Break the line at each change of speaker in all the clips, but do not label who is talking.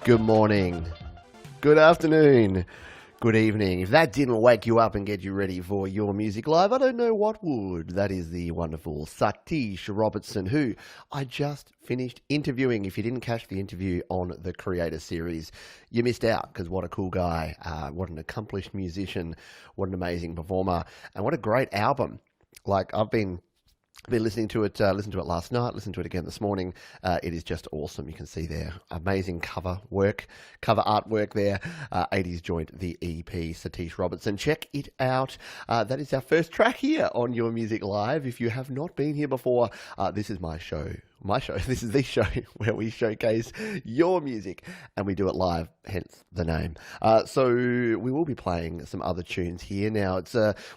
Good morning, good afternoon, good evening. If that didn't wake you up and get you ready for your music live, I don't know what would. That is the wonderful Satish Robertson, who I just finished interviewing. If you didn't catch the interview on the Creator Series, you missed out, because what a cool guy, what an accomplished musician, what an amazing performer, and what a great album. Like, I've been listening to it, listened to it last night, listened to it again this morning. It is just awesome. You can see there, amazing cover artwork there. 80s joint, the EP, Satish Robertson. Check it out. That is our first track here on Your Music Live. If you have not been here before, this is my show. This is the show where we showcase your music and we do it live, hence the name. So we will be playing some other tunes here. Now,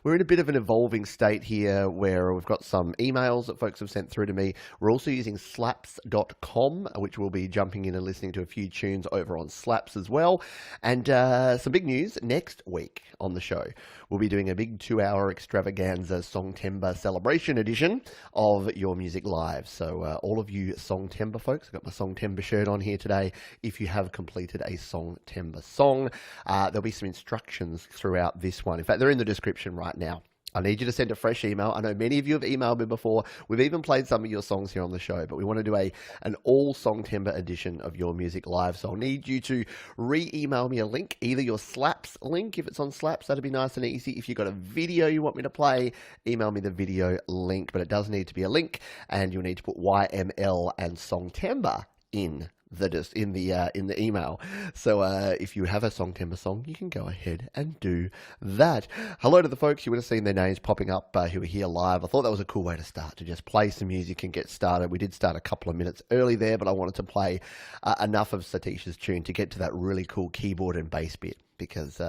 we're in a bit of an evolving state here where we've got some emails that folks have sent through to me. We're also using slaps.com, which we'll be jumping in and listening to a few tunes over on Slaps as well. And some big news next week on the show. We'll be doing a big 2-hour extravaganza Songtember celebration edition of Your Music Live. So all of you Songtember folks, I've got my Songtember shirt on here today. If you have completed a Songtember song, there'll be some instructions throughout this one. In fact, they're in the description right now. I need you to send a fresh email. I know many of you have emailed me before. We've even played some of your songs here on the show, but we want to do an all Songtember edition of Your Music Live. So I'll need you to re-email me a link, either your Slaps link, if it's on Slaps, that'd be nice and easy. If you've got a video you want me to play, email me the video link, but it does need to be a link, and you'll need to put YML and Songtember in the email. So if you have a Songtember song, you can go ahead and do that. Hello to the folks. You would have seen their names popping up who are here live. I thought that was a cool way to start, to just play some music and get started. We did start a couple of minutes early there, but I wanted to play enough of Satish's tune to get to that really cool keyboard and bass bit. Because,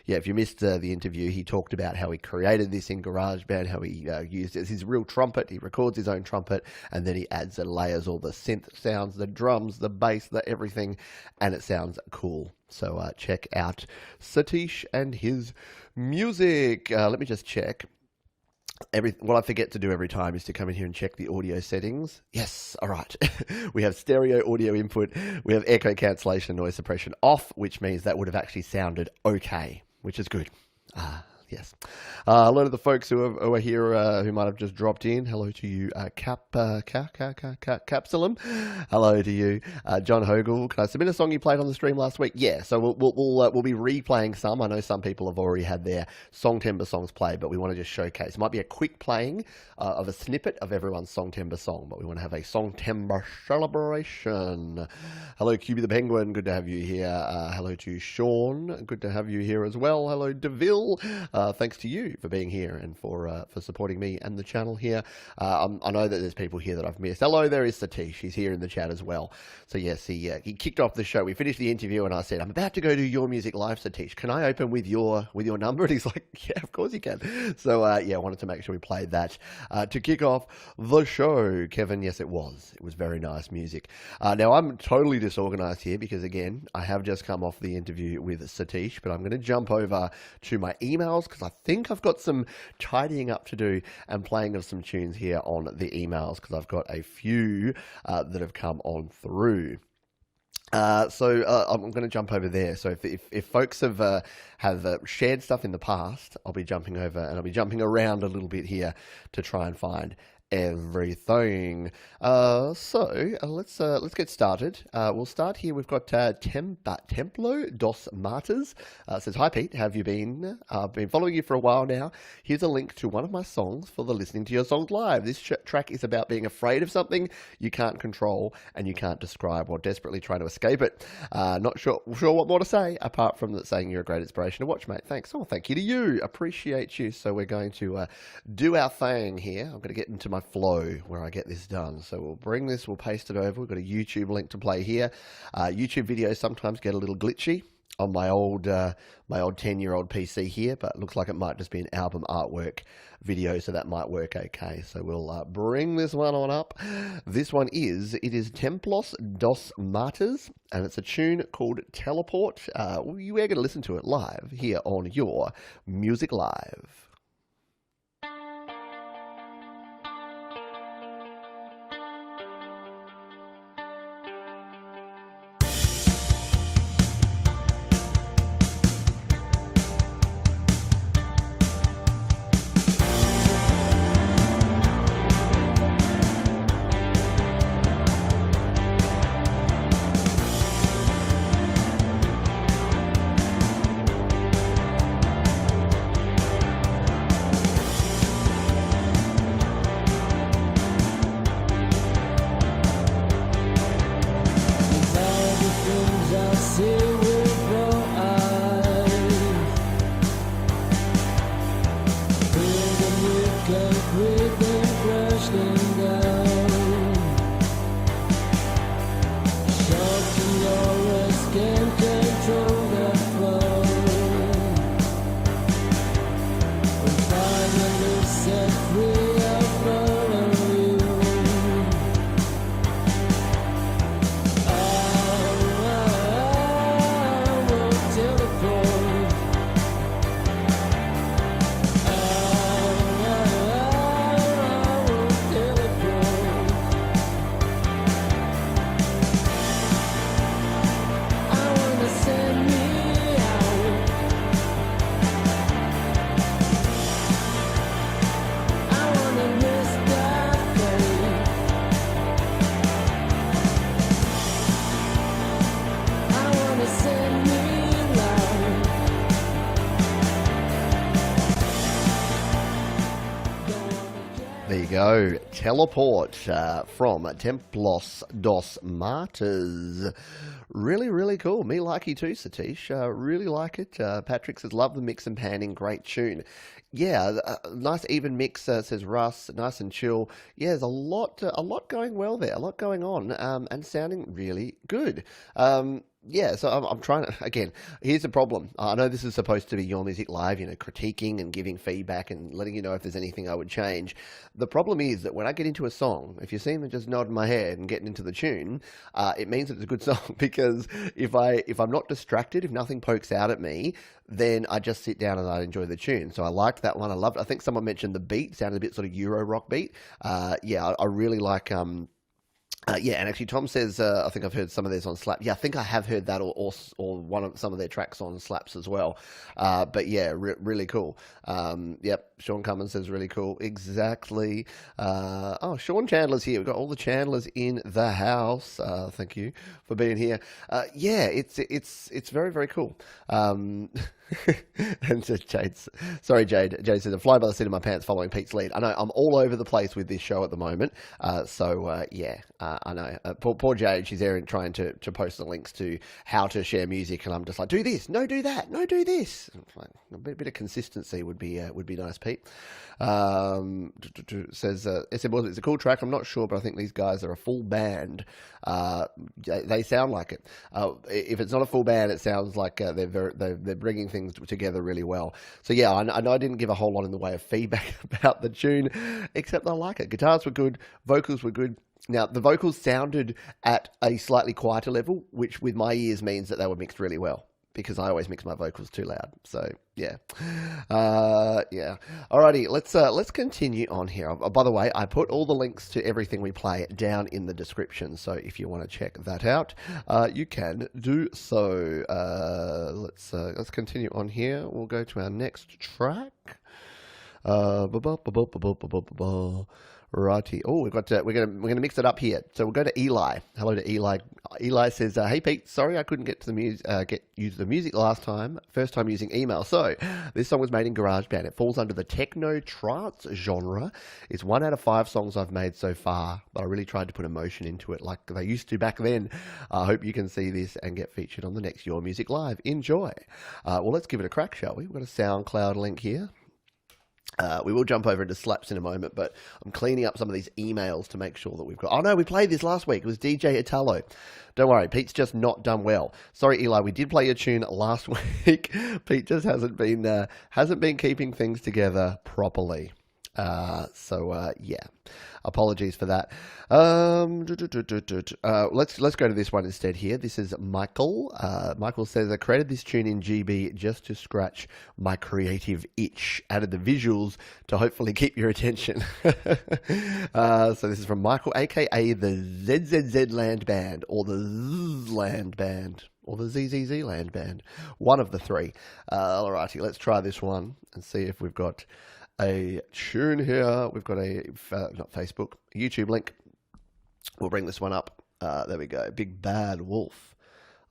if you missed the interview, he talked about how he created this in GarageBand, how he used it as his real trumpet. He records his own trumpet, and then he adds and layers all the synth sounds, the drums, the bass, the everything, and it sounds cool. So check out Satish and his music. Let me just check. What I forget to do every time is to come in here and check the audio settings. Yes, all right. We have stereo audio input. We have echo cancellation, noise suppression off, which means that would have actually sounded okay, which is good. Yes. Hello to the folks who are here, who might have just dropped in. Hello to you, Capsulum. Hello to you, John Hogle. Can I submit a song you played on the stream last week? Yeah. So we'll be replaying some. I know some people have already had their Songtember songs played, but we want to just showcase. It might be a quick playing of a snippet of everyone's Songtember song, but we want to have a Songtember celebration. Hello, QB the Penguin. Good to have you here. Hello to Sean. Good to have you here as well. Hello, DeVille. Thanks to you for being here and for supporting me and the channel here. I know that there's people here that I've missed. Hello, there is Satish. He's here in the chat as well. So yes, he kicked off the show. We finished the interview and I said, I'm about to go to Your Music Live, Satish. Can I open with your number? And he's like, yeah, of course you can. So I wanted to make sure we played that to kick off the show. Kevin, yes, it was. It was very nice music. Now I'm totally disorganized here because again, I have just come off the interview with Satish, but I'm going to jump over to my emails because I think I've got some tidying up to do and playing of some tunes here on the emails because I've got a few that have come on through. So I'm going to jump over there. So if folks have shared stuff in the past, I'll be jumping over and I'll be jumping around a little bit here to try and find everything. So let's get started. We'll start here. We've got Templo dos Martyrs. Says, hi Pete, how have you been? I've been following you for a while now. Here's a link to one of my songs for the Listening to Your Songs Live. This track is about being afraid of something you can't control and you can't describe while desperately trying to escape it. Not sure what more to say apart from that saying you're a great inspiration to watch, mate. Thanks. Oh, thank you to you. Appreciate you. So we're going to do our thing here. I'm going to get into my flow where I get this done. So we'll bring this, we'll paste it over. We've got a YouTube link to play here. YouTube videos sometimes get a little glitchy on my old 10-year-old PC here, but it looks like it might just be an album artwork video, so that might work okay. So we'll bring this one on up. This one is Templos dos Martyrs, and it's a tune called Teleport. We're going to listen to it live here on Your Music Live. There you go. Teleport from Templos dos Martyrs. Really, really cool. Me like you too, Satish. Really like it. Patrick says, love the mix and panning. Great tune. Yeah, nice even mix, says Russ. Nice and chill. Yeah, there's a lot going well there. A lot going on and sounding really good. Yeah, so I'm trying to, again, here's the problem. I know this is supposed to be Your Music Live, critiquing and giving feedback and letting you know if there's anything I would change. The problem is that when I get into a song, if you see me just nodding my head and getting into the tune, it means that it's a good song, because if I'm not distracted, if nothing pokes out at me, then I just sit down and I enjoy the tune. So I liked that one. I loved it. I think someone mentioned the beat, sounded a bit sort of Euro rock beat. Yeah, I really like... yeah, and actually Tom says, I think I've heard some of theirs on Slap. Yeah, I think I have heard that or some of their tracks on Slaps as well. But yeah, really cool. Yep, Sean Cummins says really cool. Exactly. Oh, Sean Chandler's here. We've got all the Chandlers in the house. Thank you for being here. Yeah, it's very, very cool. And so Jade says, I fly by the seat of my pants following Pete's lead. I know I'm all over the place with this show at the moment. Yeah, I know. Poor Jade, she's there and trying to post the links to how to share music, and I'm just like, do this, no, do that, no, do this. Like, a bit of consistency would be nice, Pete. Says, it's a cool track. I'm not sure, but I think these guys are a full band. They sound like it. If it's not a full band, it sounds like they're bringing things together really well. So yeah, I know I didn't give a whole lot in the way of feedback about the tune, except I like it. Guitars were good, vocals were good. Now, the vocals sounded at a slightly quieter level, which with my ears means that they were mixed really well, because I always mix my vocals too loud. So yeah, yeah. Alrighty, let's continue on here. By the way, I put all the links to everything we play down in the description. So if you want to check that out, you can do so. Let's continue on here. We'll go to our next track. Righty. Oh, we're gonna mix it up here. So we'll go to Eli. Hello to Eli. Eli says, "Hey Pete, sorry I couldn't get to the use the music last time. First time using email. So this song was made in GarageBand. It falls under the techno trance genre. It's 1 out of 5 songs I've made so far, but I really tried to put emotion into it like they used to back then. I hope you can see this and get featured on the next Your Music Live. Enjoy. Well, let's give it a crack, shall we? We've got a SoundCloud link here." We will jump over into Slaps in a moment, but I'm cleaning up some of these emails to make sure that we've got... Oh, no, we played this last week. It was DJ Italo. Don't worry, Pete's just not done well. Sorry, Eli, we did play your tune last week. Pete just hasn't been keeping things together properly. Yeah, apologies for that. Let's go to this one instead here. This is Michael. Michael says, I created this tune in GB just to scratch my creative itch. Added the visuals to hopefully keep your attention. So this is from Michael, aka the ZZZ Land Band, or the Z Land Band, or the ZZZ Land Band. One of the three. Alrighty, let's try this one and see if we've got a tune here. We've got a not Facebook, YouTube link. We'll bring this one up. There we go. Big Bad Wolf.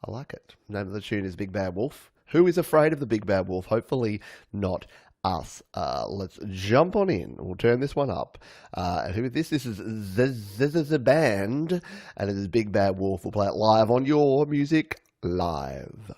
I like it. The name of the tune is Big Bad Wolf. Who is afraid of the Big Bad Wolf? Hopefully not us. Let's jump on in. We'll turn this one up. And who is this? This is a band, and it is Big Bad Wolf. We'll play it live on Your Music Live.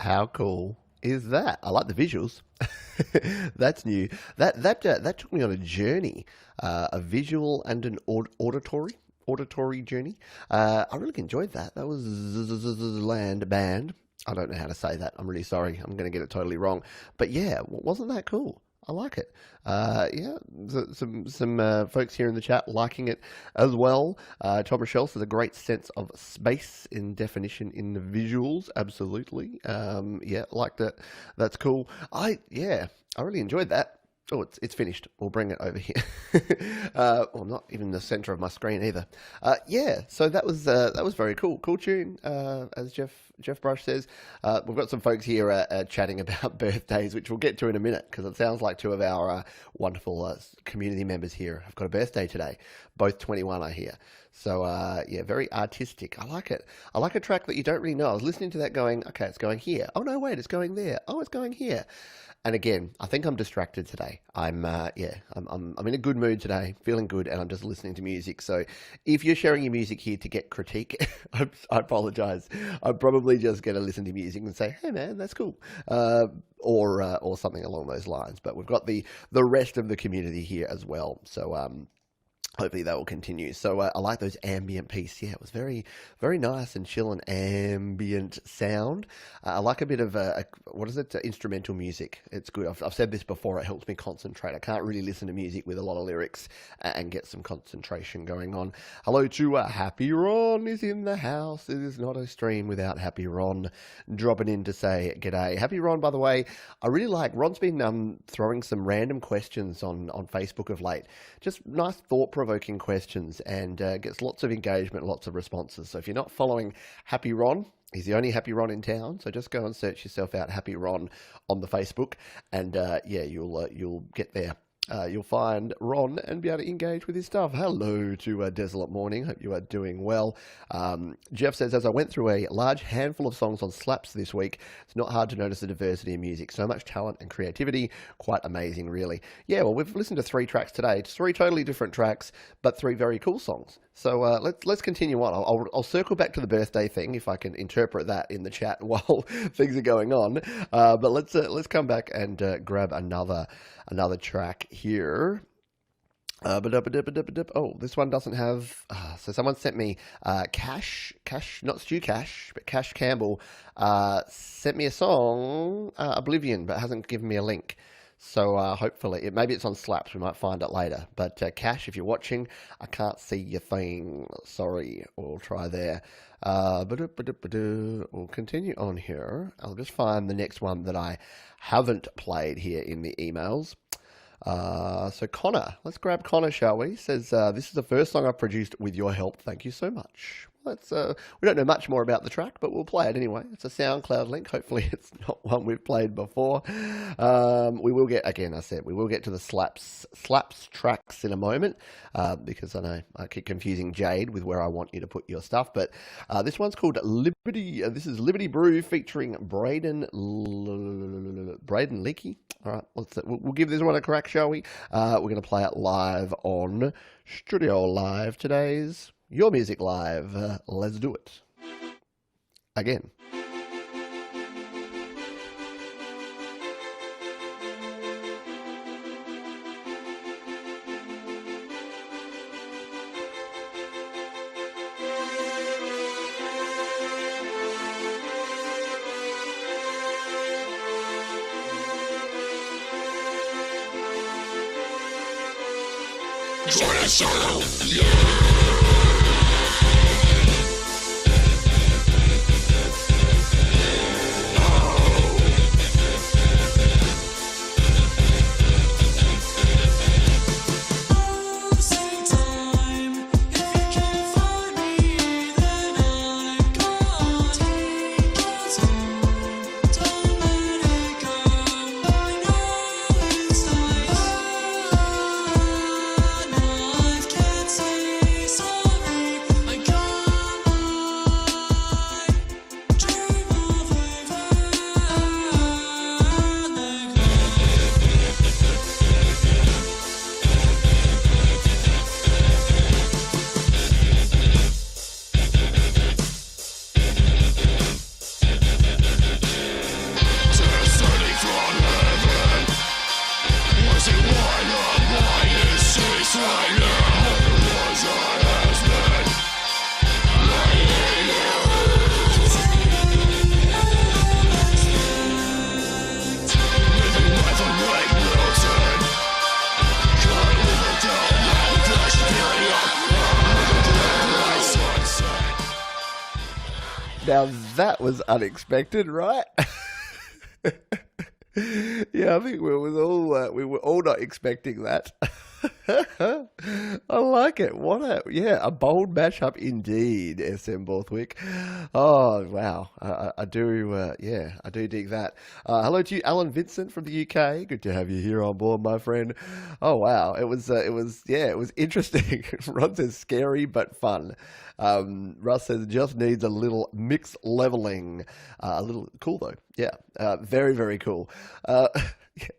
How cool is that? I like the visuals. That's new. That took me on a journey, a visual and an auditory journey. I really enjoyed that. That was Land Band. I don't know how to say that. I'm really sorry. I'm going to get it totally wrong. But yeah, wasn't that cool? I like it. Yeah, some folks here in the chat liking it as well. Tom Rochelle says a great sense of space in definition in the visuals. Absolutely. Yeah, like that. That's cool. I really enjoyed that. Oh, it's finished. We'll bring it over here. Well, not even the center of my screen either. Yeah, so that was very cool. Cool tune, as Jeff Brush says. We've got some folks here chatting about birthdays, which we'll get to in a minute, because it sounds like two of our wonderful community members here have got a birthday today. Both 21, I hear. So, yeah, very artistic. I like it. I like a track that you don't really know. I was listening to that going, okay, it's going here. Oh, no, wait, it's going there. Oh, it's going here. And again, I think I'm distracted today. I'm in a good mood today, feeling good, and I'm just listening to music. So if you're sharing your music here to get critique, I apologize. I'm probably just going to listen to music and say, hey man, that's cool. Or something along those lines. But we've got the rest of the community here as well. So hopefully that will continue. So I like those ambient pieces. Yeah, it was very, very nice and chill and ambient sound. I like a bit of instrumental music. It's good. I've said this before. It helps me concentrate. I can't really listen to music with a lot of lyrics and get some concentration going on. Hello to Happy Ron is in the house. It is not a stream without Happy Ron dropping in to say g'day. Happy Ron, by the way, I really like. Ron's been throwing some random questions on Facebook of late. Just nice thought-provoking questions, and gets lots of engagement, lots of responses. So if you're not following Happy Ron, he's the only Happy Ron in town. So just go and search yourself out Happy Ron on the Facebook, and yeah, you'll get there. You'll find Ron and be able to engage with his stuff. Hello to Desolate Morning. Hope you are doing well. Jeff says, as I went through a large handful of songs on Slaps this week, it's not hard to notice the diversity in music. So much talent and creativity. Quite amazing, really. Yeah, well, we've listened to 3 tracks today. 3 totally different tracks, but 3 very cool songs. So let's continue on. I'll circle back to the birthday thing if I can interpret that in the chat while things are going on. But let's come back and grab another track here. Oh, this one doesn't have. So someone sent me Cash, not Stu Cash, but Cash Campbell sent me a song, Oblivion, but hasn't given me a link. So hopefully, maybe it's on Slaps. We might find it later. But Cash, if you're watching, I can't see your thing. Sorry. We'll try there. We'll continue on here. I'll just find the next one that I haven't played here in the emails. So Connor, let's grab Connor, shall we? Says, this is the first song I've produced with your help. Thank you so much. We don't know much more about the track, but we'll play it anyway. It's a SoundCloud link. Hopefully it's not one we've played before. We will get to the slaps tracks in a moment, because I know I keep confusing Jade with where I want you to put your stuff. But this one's called Liberty. This is Liberty Brew featuring Braden Leakey. All right, we'll give this one a crack, shall we? We're going to play it live on Studio Live, today's Your Music Live. Let's do it. Again.
Sorry.
Now that was unexpected, right? Yeah, I think we were all not expecting that. I like it. A bold mashup indeed, SM Borthwick. Oh wow, I do. I do dig that. Hello to you, Alan Vincent from the UK. Good to have you here on board, my friend. Oh wow, it was interesting. Ron says scary but fun. Russ says just needs a little mix leveling. A little cool though. Yeah, very very cool.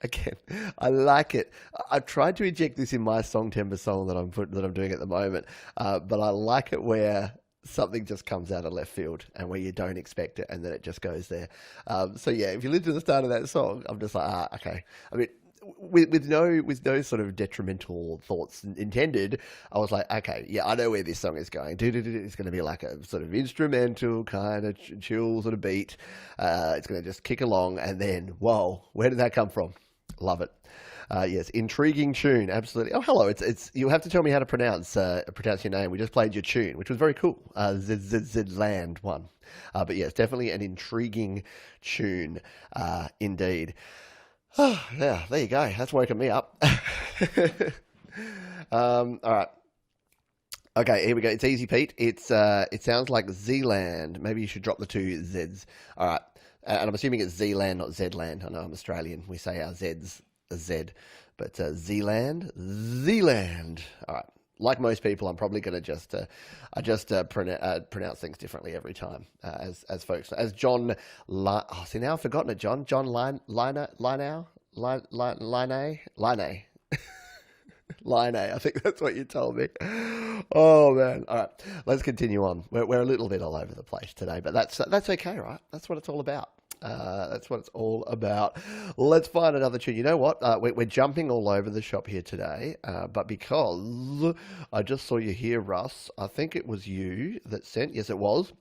Again, I like it. I've tried to inject this in my Songtember song that I'm doing at the moment, but I like it where something just comes out of left field and where you don't expect it, and then it just goes there. So yeah, if you listen to the start of that song, I'm just like, okay. I mean, with no sort of detrimental thoughts intended, I was like, okay, yeah, I know where this song is going. It's going to be like a sort of instrumental kind of chill sort of beat. It's going to just kick along, and then whoa, where did that come from? Love it. Yes, intriguing tune, absolutely. Oh, hello. It's you'll have to tell me how to pronounce your name. We just played your tune, which was very cool. Land one, but yes, definitely an intriguing tune, indeed. Oh, yeah, there you go. That's woken me up. All right. Okay, here we go. It's easy, Pete. It sounds like Zealand. Maybe you should drop the two Zs. All right. And I'm assuming it's Zealand, not Zland. I know I'm Australian. We say our Zs a Z. But Zealand. All right. Like most people, I'm probably going to pronounce things differently every time, as folks. As John, see now I've forgotten it. John Line, I think that's what you told me. Oh man! All right, let's continue on. We're a little bit all over the place today, but that's okay, right? That's what it's all about. That's what it's all about. Let's find another tune. You know what? We're jumping all over the shop here today, but because I just saw you here, Russ, I think it was you that sent, yes it was,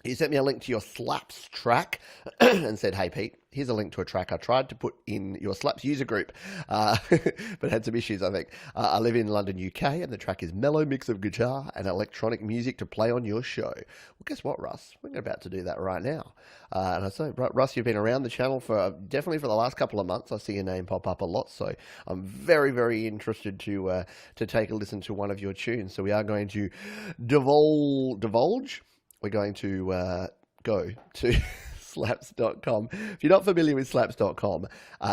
you sent me a link to your Slaps track and said, hey Pete, here's a link to a track I tried to put in your Slaps user group, but had some issues, I think. I live in London, UK, and the track is mellow mix of guitar and electronic music to play on your show. Well, guess what, Russ? We're about to do that right now. And I say, Russ, you've been around the channel definitely for the last couple of months. I see your name pop up a lot, so I'm very, very interested to take a listen to one of your tunes. So we are going to divulge. We're going to go to slaps.com. If you're not familiar with slaps.com,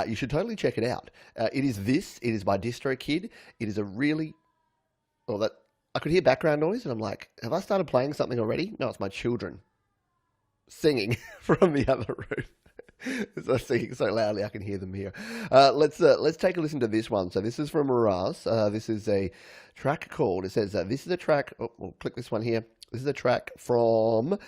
you should totally check it out. It is by DistroKid. It is a really... I could hear background noise and I'm like, have I started playing something already? No, it's my children singing from the other room. They're singing so loudly I can hear them here. Let's take a listen to this one. So this is from Raz. This is a track called... It says, this is a track... Oh, we'll click this one here. This is a track from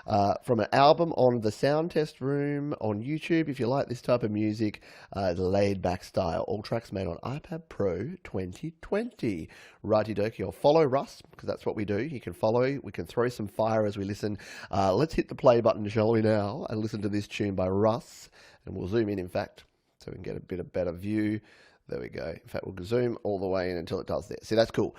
an album on the Sound Test Room on YouTube. If you like this type of music, laid back style. All tracks made on iPad Pro 2020. Righty dokie. I'll follow Russ because that's what we do. You can follow. We can throw some fire as we listen. Let's hit the play button, shall we now, and listen to this tune by Russ. And we'll zoom in fact, so we can get a bit of better view. There we go. In fact, we'll zoom all the way in until it does that. See, that's cool.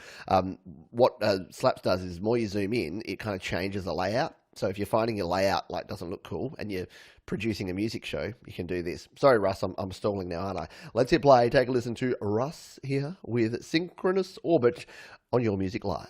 What Slaps does is more you zoom in, it kind of changes the layout. So if you're finding your layout doesn't look cool and you're producing a music show, you can do this. Sorry, Russ, I'm stalling now, aren't I? Let's hit play. Take a listen to Russ here with Synchronous Orbit on Your Music Live.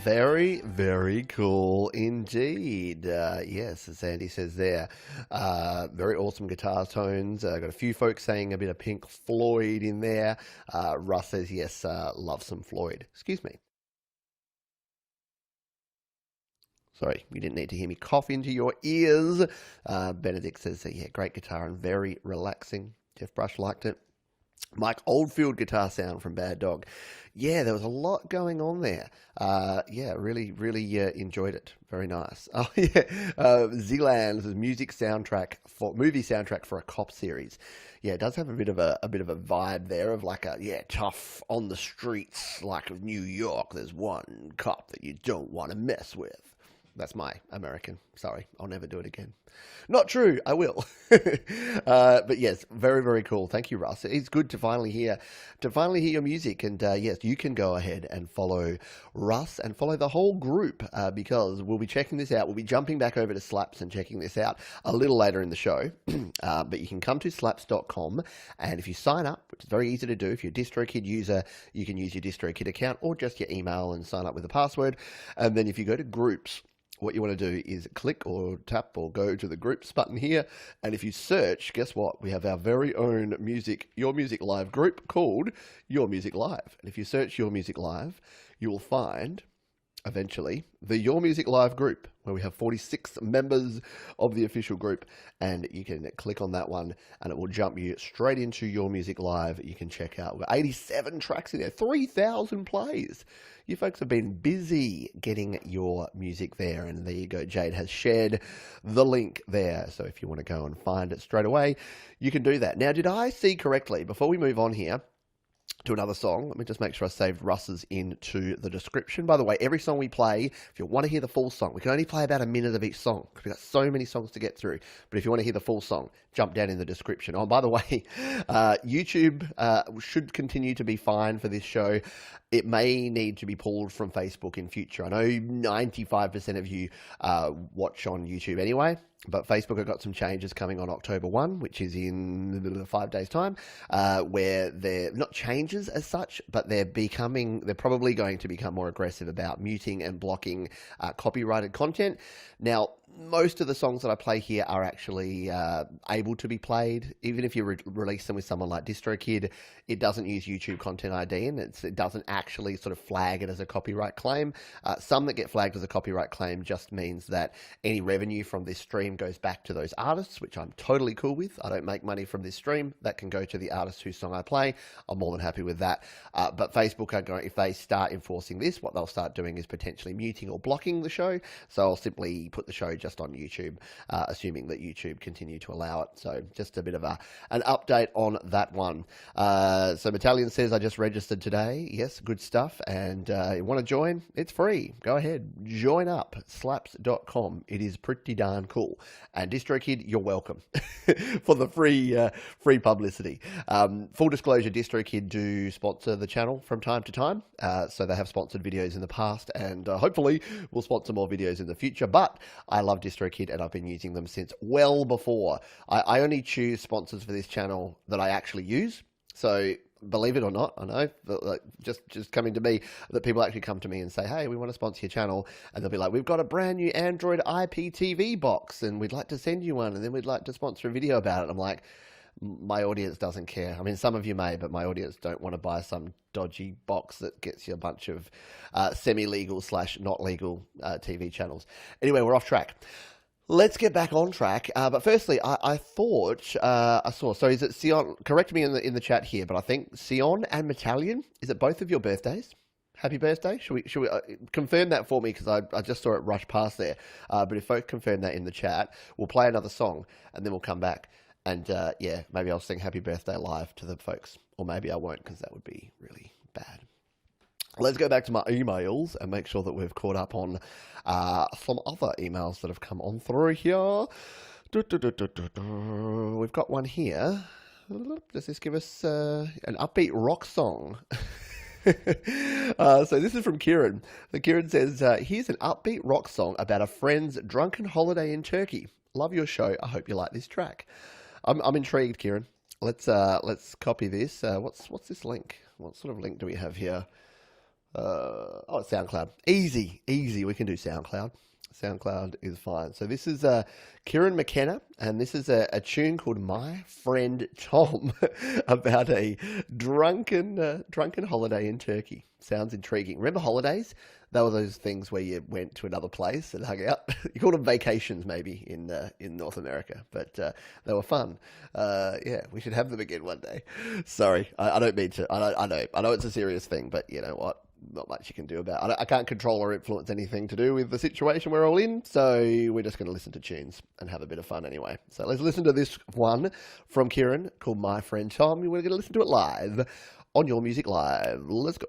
Very, very cool indeed. Yes, as Andy says there, very awesome guitar tones. Got a few folks saying a bit of Pink Floyd in there. Russ says, yes, love some Floyd. Excuse me. Sorry, you didn't need to hear me cough into your ears. Benedict says, yeah, great guitar and very relaxing. Jeff Brush liked it. Mike Oldfield guitar sound from Bad Dog. Yeah, there was a lot going on there. Yeah, really, really enjoyed it. Very nice. Oh yeah, Zealand is a movie soundtrack for a cop series. Yeah, it does have a bit of a vibe there of like a tough on the streets like of New York. There's one cop that you don't want to mess with. That's my American. Sorry, I'll never do it again. Not true. I will. But yes, very, very cool. Thank you, Russ. It's good to finally hear your music. And yes, you can go ahead and follow Russ and follow the whole group because we'll be checking this out. We'll be jumping back over to Slaps and checking this out a little later in the show. But you can come to slaps.com, and if you sign up, which is very easy to do, if you're a DistroKid user, you can use your DistroKid account or just your email and sign up with a password. And then if you go to groups, what you want to do is click or tap or go to the groups button here. And if you search, guess what? We have our very own Your Music Live group called Your Music Live. And if you search Your Music Live, you will find eventually the Your Music Live group, where we have 46 members of the official group, and you can click on that one and it will jump you straight into Your Music Live. You can check out, we've got 87 tracks in there, 3,000 plays. You folks have been busy getting your music there, and there you go. Jade has shared the link there, so if you want to go and find it straight away, you can do that. Now, did I see correctly, before we move on here to another song, let me just make sure I saved Russ's into the description. By the way, every song we play, if you want to hear the full song, we can only play about a minute of each song because we've got so many songs to get through. But if you want to hear the full song, jump down in the description. Oh, by the way, YouTube should continue to be fine for this show. It may need to be pulled from Facebook in future. I know 95% of you watch on YouTube anyway, but Facebook have got some changes coming on October 1, which is in 5 days' time, where they're not changes as such, but they're probably going to become more aggressive about muting and blocking copyrighted content. Now, most of the songs that I play here are actually able to be played. Even if you release them with someone like DistroKid, it doesn't use YouTube Content ID, and it doesn't actually sort of flag it as a copyright claim. Some that get flagged as a copyright claim just means that any revenue from this stream goes back to those artists, which I'm totally cool with. I don't make money from this stream. That can go to the artist whose song I play. I'm more than happy with that. But Facebook are going, if they start enforcing this, what they'll start doing is potentially muting or blocking the show. So I'll simply put the show just on YouTube, assuming that YouTube continue to allow it. So just a bit of an update on that one. So Battalion says, I just registered today. Yes, good stuff. And you want to join? It's free. Go ahead. Join up. Slaps.com. It is pretty darn cool. And DistroKid, you're welcome for the free publicity. Full disclosure, DistroKid do sponsor the channel from time to time. So they have sponsored videos in the past, and hopefully we'll sponsor more videos in the future. But I love DistroKid, and I've been using them since well before. I only choose sponsors for this channel that I actually use. So believe it or not, I know, like just coming to me, that people actually come to me and say, hey, we want to sponsor your channel. And they'll be like, we've got a brand new Android IPTV box and we'd like to send you one. And then we'd like to sponsor a video about it. I'm like, my audience doesn't care. I mean, some of you may, but my audience don't want to buy some dodgy box that gets you a bunch of semi-legal / not legal TV channels. Anyway, we're off track. Let's get back on track. But firstly, I thought I saw. So is it Sion? Correct me in the chat here, but I think Sion and Metallion. Is it both of your birthdays? Happy birthday! Should we confirm that for me, because I just saw it rush past there. But if folks confirm that in the chat, we'll play another song and then we'll come back. And yeah, maybe I'll sing Happy Birthday live to the folks, or maybe I won't, because that would be really bad. Let's go back to my emails and make sure that we've caught up on some other emails that have come on through here. We've got one here. Does this give us an upbeat rock song? So this is from Kieran. So Kieran says, here's an upbeat rock song about a friend's drunken holiday in Turkey. Love your show. I hope you like this track. I'm intrigued, Kieran. Let's copy this. What's this link? What sort of link do we have here? SoundCloud. Easy. We can do SoundCloud. SoundCloud is fine. So this is Kieran McKenna, and this is a tune called "My Friend Tom" about a drunken holiday in Turkey. Sounds intriguing. Remember holidays? They were those things where you went to another place and hung out. You called them vacations, maybe in North America, but they were fun. Yeah, we should have them again one day. Sorry, I don't mean to. I know it's a serious thing, but you know what? Not much you can do about it. I can't control or influence anything to do with the situation we're all in, so we're just going to listen to tunes and have a bit of fun anyway. So let's listen to this one from Kieran called "My Friend Tom." We're going to listen to it live on Your Music Live. Let's go.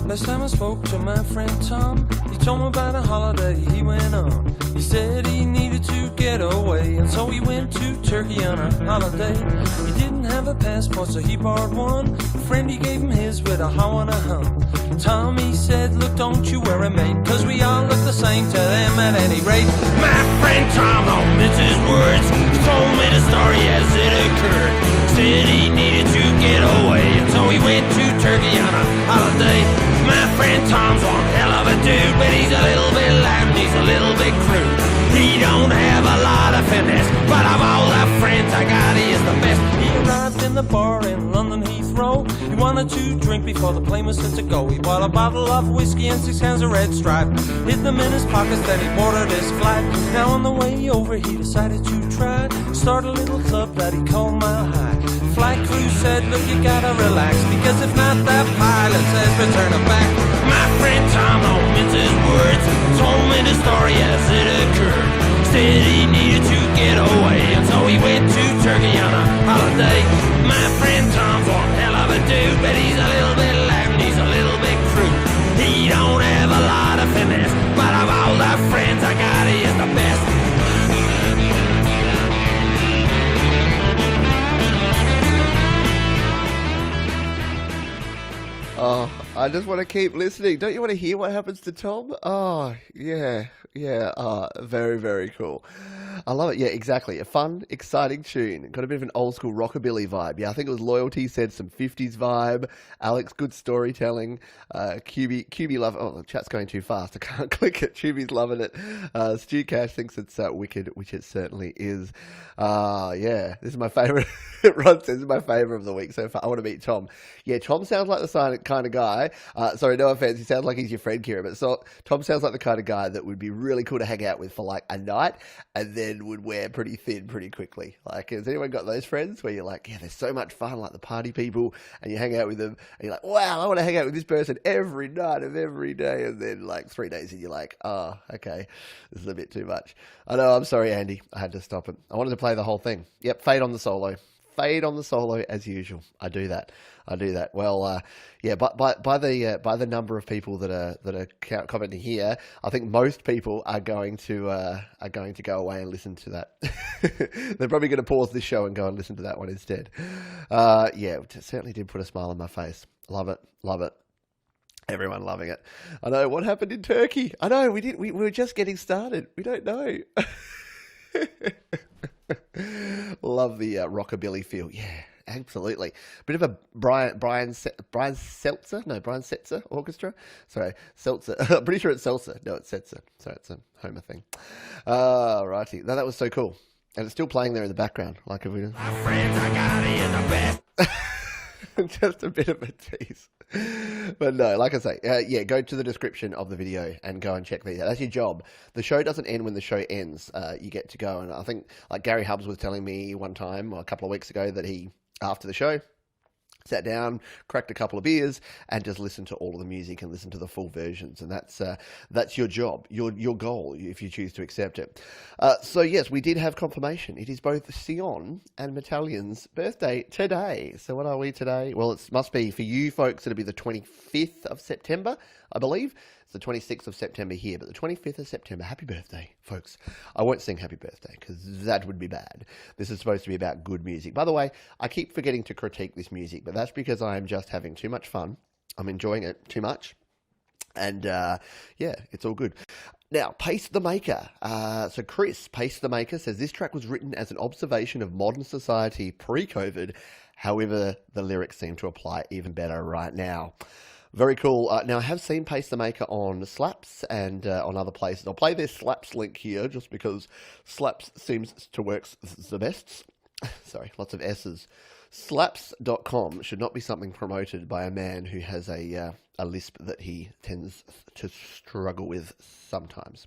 Last time I spoke to my friend Tom, he told me about a holiday he went on. He said he needed to get away, and so he went to Turkey on a holiday. He didn't have a passport, so he borrowed one. A friend, he gave him his with a how and a hum. Tom, he said, look, don't you worry, mate, 'cause we all look the same to them at any rate. My friend Tom don't mince his words. He told me the story as it occurred. Said he needed to get away, and so he went to Turkey on a holiday. My friend Tom's one hell of a dude, but he's a little bit loud and he's a little bit crude. He don't have a lot of finesse, but of all the friends I got, he is the best. He arrived in the bar in London Heathrow. He wanted to drink before the plane was set to go. He bought a bottle of whiskey and 6 cans of Red Stripe, hid them in his pockets, then he boarded his flight. Now on the way over he decided to try start a little club that he called Mile High. Flight crew said, look, you gotta relax, because if not, that pilot says return it back. My friend Tom don't mince his words. Told me the story as it occurred. Said he needed to get away, and so he went to Turkey on a holiday. My friend Tom's one hell of a dude, but he's a little bit loud and he's a little bit crude. He don't have a lot of finesse, but of all the friends I got, he is the best.
Oh, I just want to keep listening. Don't you want to hear what happens to Tom? Oh, yeah. Oh, very, very cool. I love it. Yeah, exactly. A fun, exciting tune. Got a bit of an old school rockabilly vibe. Yeah, I think it was Loyalty said some 50s vibe. Alex, good storytelling. QB love. Oh, the chat's going too fast. I can't click it. QB's loving it. Stu Cash thinks it's wicked, which it certainly is. Yeah, this is my favorite. Ron says this is my favorite of the week so far. I want to meet Tom. Yeah, Tom sounds like the kind of guy. Sorry, no offense. He sounds like he's your friend, Kieran, but Tom sounds like the kind of guy that would be really cool to hang out with for like a night, and then would wear pretty thin pretty quickly. Like, has anyone got those friends where you're like, yeah, they're so much fun, like the party people, and you hang out with them, and you're like, wow, I want to hang out with this person every night of every day, and then like 3 days, and you're like, oh, okay, this is a bit too much. I know, I'm sorry, Andy, I had to stop it. I wanted to play the whole thing. Yep, fade on the solo as usual. I do that. Well, yeah, but by the number of people that are commenting here, I think most people are going to go away and listen to that. They're probably going to pause this show and go and listen to that one instead. Yeah, it certainly did put a smile on my face. Love it. Everyone loving it. I know what happened in Turkey. I know we were just getting started. We don't know. Love the rockabilly feel. Yeah, absolutely. Bit of a Brian Setzer orchestra. Sorry, Seltzer. I'm pretty sure it's Seltzer. No, it's Setzer. So it's a Homer thing. Righty. No, that was so cool. And it's still playing there in the background. Like if we just...
My friends, I got it in the best.
Just a bit of a tease. But no, like I say, yeah, go to the description of the video and go and check these out. That's your job. The show doesn't end when the show ends. You get to go. And I think like Gary Hubbs was telling me one time, or a couple of weeks ago, that he, after the show, sat down, cracked a couple of beers, and just listened to all of the music and listened to the full versions. And that's your job, your goal, if you choose to accept it. So yes, we did have confirmation. It is both Sion and Metallion's birthday today. So what are we today? Well, it must be, for you folks, it'll be the 25th of September, I believe. It's the 26th of September here, but the 25th of September. Happy birthday, folks. I won't sing happy birthday because that would be bad. This is supposed to be about good music. By the way, I keep forgetting to critique this music, but that's because I am just having too much fun. I'm enjoying it too much. And yeah, it's all good. Now, Pace the Maker. So Chris, Pace the Maker, says this track was written as an observation of modern society pre-COVID. However, the lyrics seem to apply even better right now. Very cool. Now, I have seen Pace the Maker on Slaps and on other places. I'll play their Slaps link here just because Slaps seems to work the best. Sorry, lots of S's. Slaps.com should not be something promoted by a man who has a lisp that he tends to struggle with sometimes.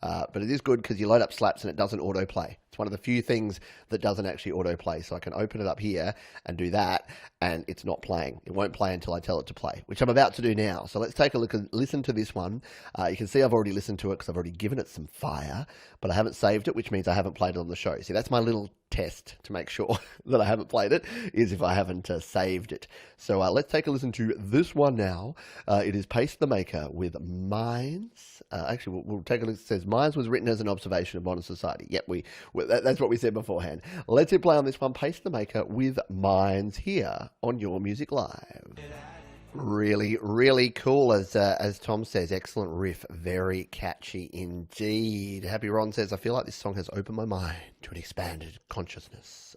But it is good because you load up Slaps and it doesn't autoplay. It's one of the few things that doesn't actually autoplay. So I can open it up here and do that, and it's not playing. It won't play until I tell it to play, which I'm about to do now. So let's take a look and listen to this one. You can see I've already listened to it because I've already given it some fire, but I haven't saved it, which means I haven't played it on the show. See, that's my little test to make sure that I haven't played it, is if I haven't saved it. So let's take a listen to this one now. It is Pace the Maker with Minds. Actually, we'll take a look. It says, Minds was written as an observation of modern society. Yep, that's what we said beforehand. Let's hit play on this one, Pace the Maker with Minds, here on Your Music Live. Really, really cool, as Tom says. Excellent riff. Very catchy indeed. Happy Ron says, I feel like this song has opened my mind to an expanded consciousness.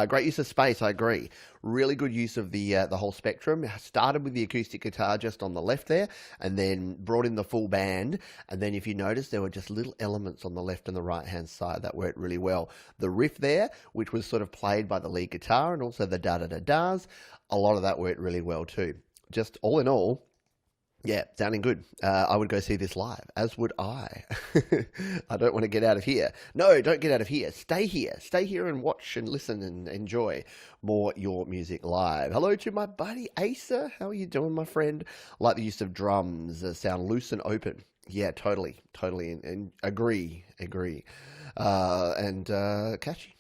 Great use of space, I agree. Really good use of the whole spectrum. Started with the acoustic guitar just on the left there, and then brought in the full band. And then if you notice, there were just little elements on the left and the right-hand side that worked really well. The riff there, which was sort of played by the lead guitar, and also the da-da-da-das, a lot of that worked really well too. Just all in all, yeah, sounding good. I would go see this live, as would I. I don't want to get out of here. No, don't get out of here. Stay here. Stay here and watch and listen and enjoy more Your Music Live. Hello to my buddy Asa. How are you doing, my friend? Like the use of drums, sound loose and open. Yeah, totally. And agree. And catchy.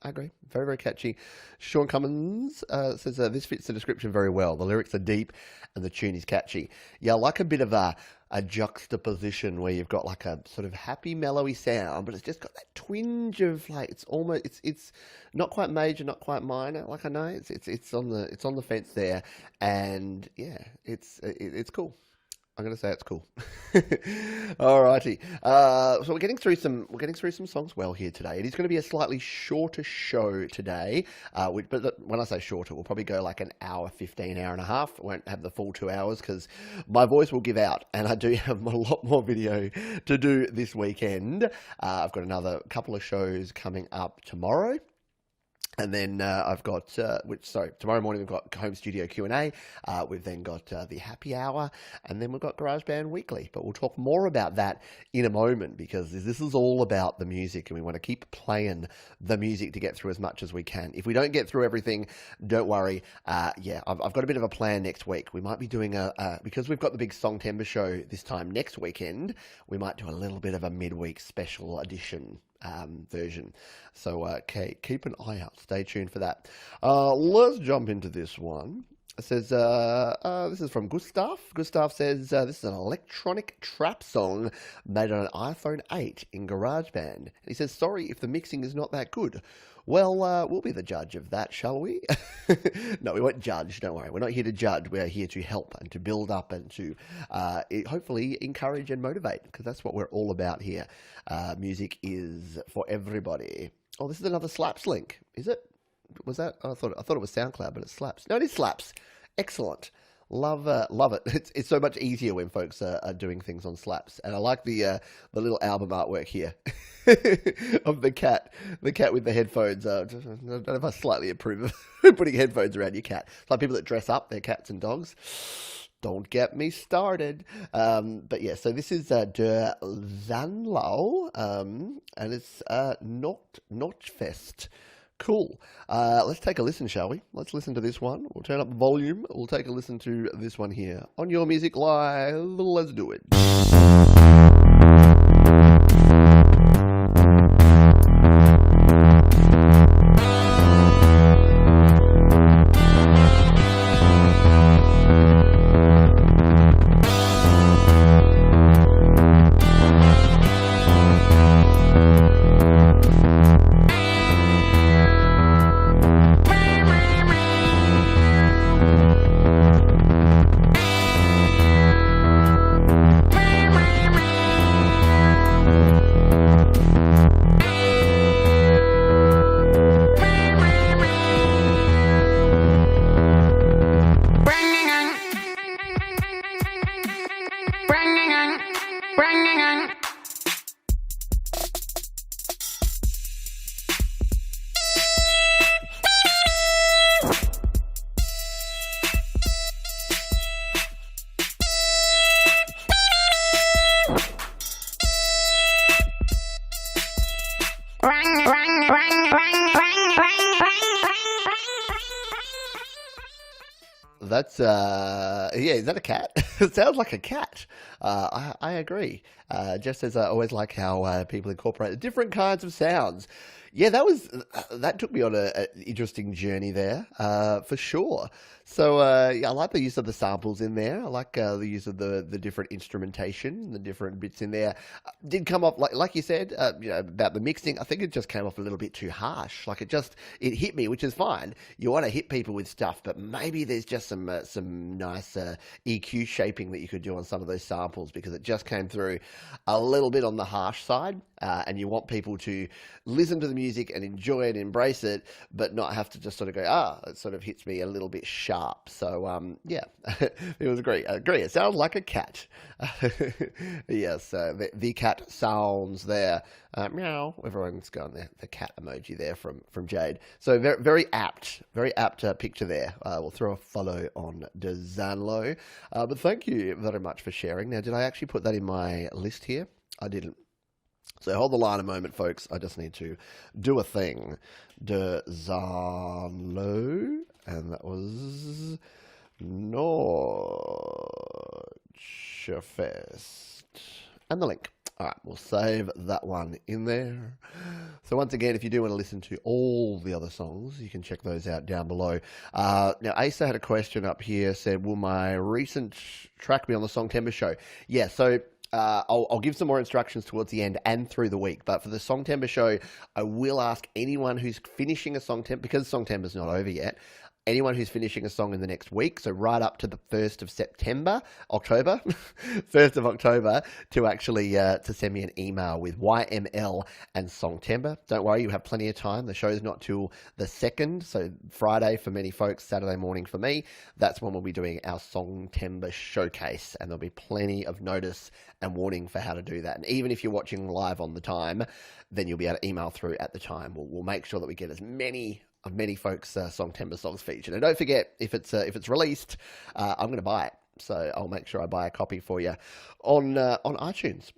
I agree. Very, very catchy. Sean Cummins says, this fits the description very well. The lyrics are deep and the tune is catchy. Yeah, I like a bit of a juxtaposition where you've got like a sort of happy, mellowy sound, but it's just got that twinge of like, it's not quite major, not quite minor. Like I know it's on the fence there, and yeah, it's cool. I'm going to say it's cool. Alrighty. So we're getting through some songs well here today. It is going to be a slightly shorter show today. But when I say shorter, we'll probably go like an hour, 15, hour and a half. I won't have the full 2 hours because my voice will give out, and I do have a lot more video to do this weekend. I've got another couple of shows coming up tomorrow. And then I've got, tomorrow morning we've got Home Studio Q&A. We've then got the Happy Hour, and then we've got GarageBand Weekly. But we'll talk more about that in a moment, because this is all about the music, and we want to keep playing the music to get through as much as we can. If we don't get through everything, don't worry. I've got a bit of a plan next week. We might be doing because we've got the big Songtember show this time next weekend, we might do a little bit of a midweek special edition version. So keep an eye out. Stay tuned for that. Let's jump into this one. It says, this is from Gustav. Gustav says, this is an electronic trap song made on an iPhone 8 in GarageBand. He says, sorry if the mixing is not that good. Well, we'll be the judge of that, shall we? No, we won't judge, don't worry. We're not here to judge. We're here to help and to build up and to hopefully encourage and motivate, because that's what we're all about here. Music is for everybody. Oh, this is another Slaps link. Is it? Was that? I thought it was SoundCloud, but it's Slaps. No, it is Slaps. Excellent. Love it. It's so much easier when folks are doing things on Slaps. And I like the little album artwork here of the cat with the headphones. I don't know if I slightly approve of putting headphones around your cat. It's like people that dress up their cats and dogs. Don't get me started. But yeah, so this is Der Zanlau, and it's Notfest. Cool. Let's take a listen, shall we? Let's listen to this one. We'll turn up the volume. We'll take a listen to this one here on Your Music Live. Let's do it. That's yeah. Is that a cat? It sounds like a cat. I agree. Just as I always like how people incorporate the different kinds of sounds. Yeah, that took me on an interesting journey there, for sure. So yeah, I like the use of the samples in there. I like the use of the different instrumentation, the different bits in there. Did come off like you said, about the mixing. I think it just came off a little bit too harsh. Like it hit me, which is fine. You want to hit people with stuff, but maybe there's just some nice EQ shaping that you could do on some of those samples, because it just came through a little bit on the harsh side. And you want people to listen to the music and enjoy it, embrace it, but not have to just sort of go, it sort of hits me a little bit sharp. So, yeah, it was great. I agree. It sounds like a cat. Yes, the cat sounds there. Meow. Everyone's going there. The cat emoji there from Jade. So very, very apt picture there. We'll throw a follow on Dezanlo. But thank you very much for sharing. Now, did I actually put that in my list here? I didn't. So hold the line a moment, folks. I just need to do a thing. Dezanlo, and that was Nordschefest. And the link. All right, we'll save that one in there. So once again, if you do want to listen to all the other songs, you can check those out down below. Now, Asa had a question up here, said, will my recent track be on the Songtember show? Yeah, so I'll give some more instructions towards the end and through the week. But for the Songtember show, I will ask anyone who's finishing a Songtember, because Songtember's not over yet, anyone who's finishing a song in the next week, so right up to the 1st of October, 1st of October, to actually to send me an email with YML and Songtember. Don't worry, you have plenty of time. The show's not till the 2nd, so Friday for many folks, Saturday morning for me. That's when we'll be doing our Songtember showcase, and there'll be plenty of notice and warning for how to do that. And even if you're watching live on the time, then you'll be able to email through at the time. We'll make sure that we get as many folks' Songtember songs featured. And don't forget, if it's released, I'm going to buy it. So I'll make sure I buy a copy for you on iTunes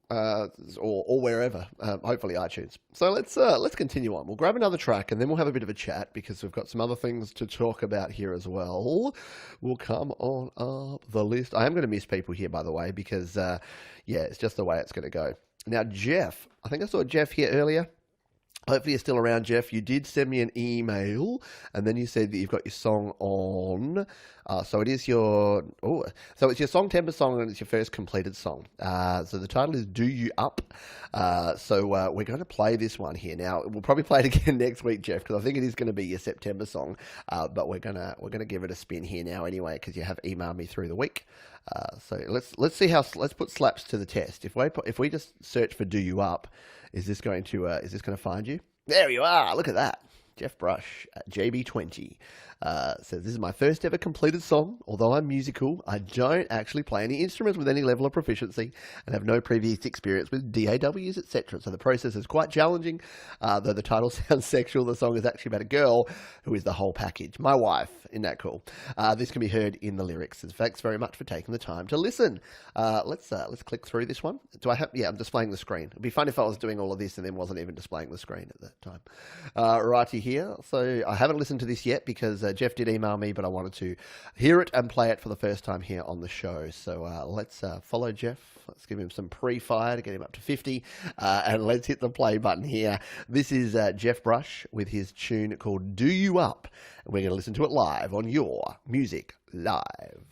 or wherever. Hopefully iTunes. So let's continue on. We'll grab another track and then we'll have a bit of a chat, because we've got some other things to talk about here as well. We'll come on up the list. I am going to miss people here, by the way, because yeah, it's just the way it's going to go. Now, Jeff, I think I saw Jeff here earlier. Hopefully you're still around, Jeff. You did send me an email, and then you said that you've got your song on. So it's your Songtember song, and it's your first completed song. So the title is "Do You Up." So we're going to play this one here now. We'll probably play it again next week, Jeff, because I think it is going to be your September song. But we're gonna give it a spin here now anyway, because you have emailed me through the week. So let's see let's put Slaps to the test. If we just search for "Do You Up," is this going to find you? There you are. Look at that. Jeff Brush at JB20 says, this is my first ever completed song. Although I'm musical, I don't actually play any instruments with any level of proficiency and have no previous experience with DAWs, etc. So the process is quite challenging. Though the title sounds sexual, the song is actually about a girl who is the whole package. My wife. Isn't that cool? This can be heard in the lyrics. Thanks very much for taking the time to listen. Let's click through this one. Yeah, I'm displaying the screen. It'd be fun if I was doing all of this and then wasn't even displaying the screen at that time. Righty here. So I haven't listened to this yet because Jeff did email me, but I wanted to hear it and play it for the first time here on the show. So let's follow Jeff. Let's give him some pre-fire to get him up to 50. And let's hit the play button here. This is Jeff Brush with his tune called "Do You Up." And we're going to listen to it live on Your Music Live.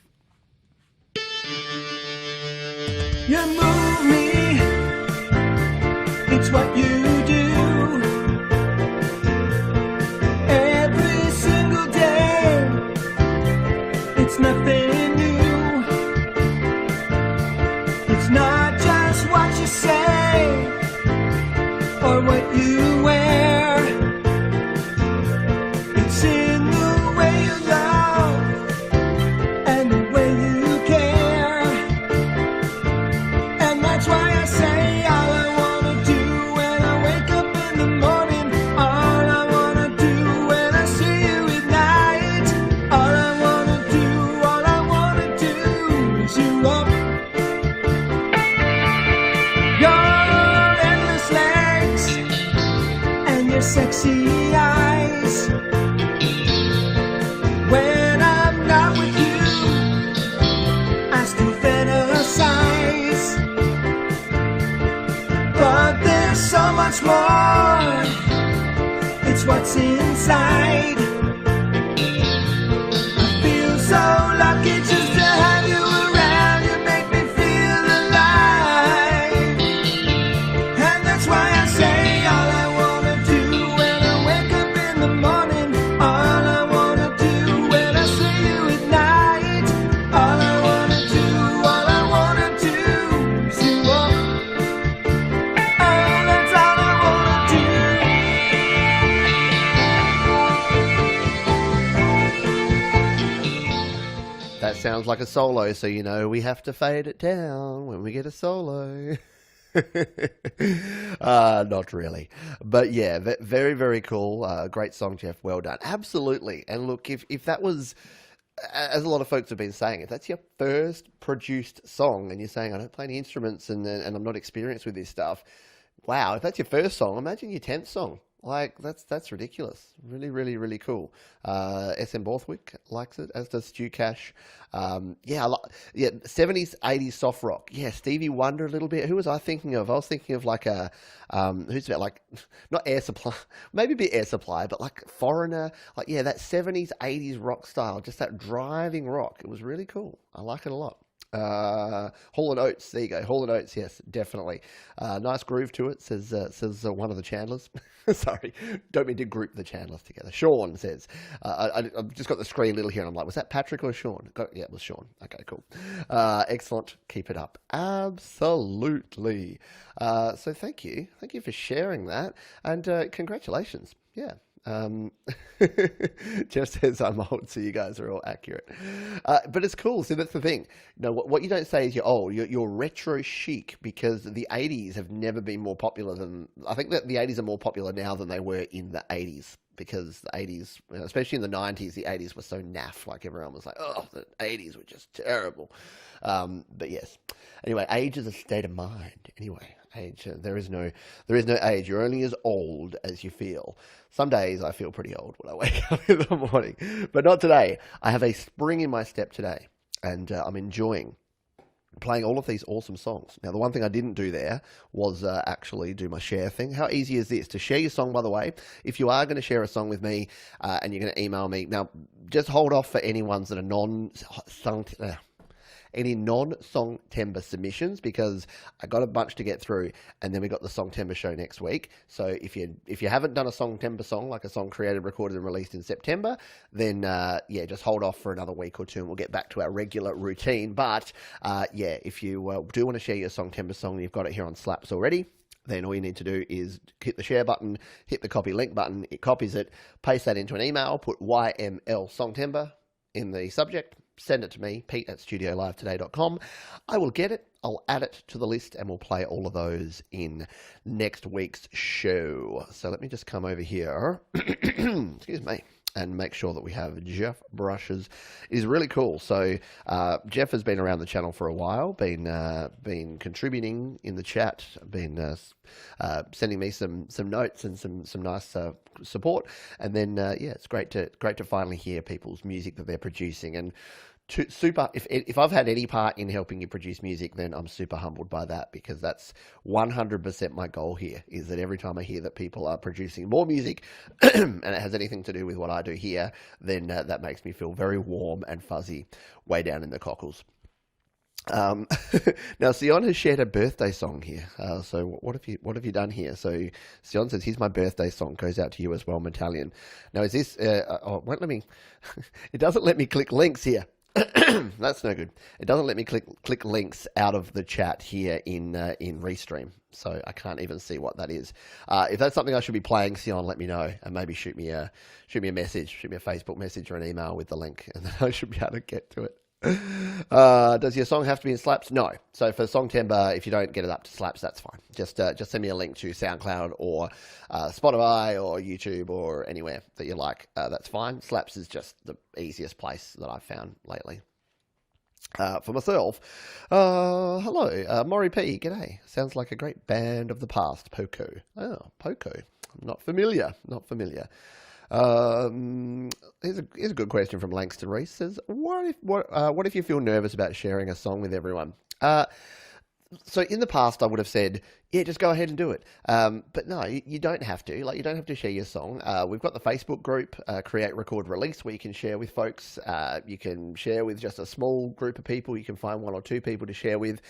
You move me, it's what you do. Every single day, it's nothing new. It's not just what you say or what you wear. It's in the way you love and the way you care. And that's why I say all I wanna do when I wake
sounds like a solo, so you know we have to fade it down when we get a solo. Not really, but yeah, very, very cool. Great song, Jeff. Well done. Absolutely. And look, if that was, as a lot of folks have been saying, if that's your first produced song and you're saying, I don't play any instruments and I'm not experienced with this stuff, wow, if that's your first song, imagine your 10th song. Like, that's ridiculous. Really, really, really cool. SM Borthwick likes it, as does Stu Cash. Yeah, 70s, 80s soft rock. Yeah, Stevie Wonder a little bit. Who was I thinking of? I was thinking of like who's about, like, not Air Supply, maybe a bit Air Supply, but like Foreigner. Like, yeah, that 70s, 80s rock style, just that driving rock. It was really cool. I like it a lot. Hall and Oates, there you go. Hall and Oates, yes, definitely. Nice groove to it, says one of the Chandlers. Sorry, don't mean to group the Chandlers together. Sean says, I've just got the screen little here, and I'm like, was that Patrick or Sean? Yeah, it was Sean. Okay, cool. Excellent. Keep it up. Absolutely. So thank you for sharing that, and congratulations. Yeah. Jeff says I'm old, so you guys are all accurate. But it's cool. See, that's the thing. No, what you don't say is you're old. You're retro chic, because the 80s have never been more popular than... I think that the 80s are more popular now than they were in the 80s, because the 80s, especially in the 90s, the 80s were so naff. Like, everyone was like, oh, the 80s were just terrible. But yes. Anyway, age is a state of mind. Anyway, age, there is no age. You're only as old as you feel. Some days I feel pretty old when I wake up in the morning, but not today. I have a spring in my step today, and I'm enjoying playing all of these awesome songs. Now, the one thing I didn't do there was actually do my share thing. How easy is this? To share your song, by the way, if you are going to share a song with me and you're going to email me, now, just hold off for any ones that are any non-Songtember submissions, because I got a bunch to get through, and then we got the Songtember show next week. So if you haven't done a Songtember song, like a song created, recorded, and released in September, then yeah, just hold off for another week or two, and we'll get back to our regular routine. But yeah, if you do want to share your Songtember song, and you've got it here on Slaps already, then all you need to do is hit the share button, hit the copy link button, it copies it, paste that into an email, put YML Songtember in the subject, send it to me, pete@studiolivetoday.com. I will get it, I'll add it to the list, and we'll play all of those in next week's show. So let me just come over here, excuse me, and make sure that we have Jeff Brushes. It is really cool. So Jeff has been around the channel for a while, been contributing in the chat, been sending me some notes and some nice support. And then yeah, it's great to finally hear people's music that they're producing. And super. If I've had any part in helping you produce music, then I'm super humbled by that, because that's 100% my goal here, is that every time I hear that people are producing more music and it has anything to do with what I do here, then that makes me feel very warm and fuzzy way down in the cockles. Now Sion has shared a birthday song here. So what have you done here? So Sion says, "Here's my birthday song. Goes out to you as well, Metallion." Now is this? It won't let me. It doesn't let me click links here. That's no good. It doesn't let me click links out of the chat here in Restream, so I can't even see what that is. If that's something I should be playing, Sion, let me know, and maybe shoot me a message, shoot me a Facebook message or an email with the link, and then I should be able to get to it. Does your song have to be in Slaps? No. So for Songtember, if you don't get it up to Slaps, that's fine. Just send me a link to SoundCloud or Spotify or YouTube or anywhere that you like. That's fine. Slaps is just the easiest place that I've found lately. For myself, hello, Maury P. G'day. Sounds like a great band of the past. Poco. Oh, Poco. Not familiar. Here's a good question from Langston Reese. Says, what if you feel nervous about sharing a song with everyone? So in the past, I would have said, yeah, just go ahead and do it. But no, you don't have to. Like, you don't have to share your song. We've got the Facebook group, Create, Record, Release, where you can share with folks. You can share with just a small group of people. You can find 1 or 2 people to share with.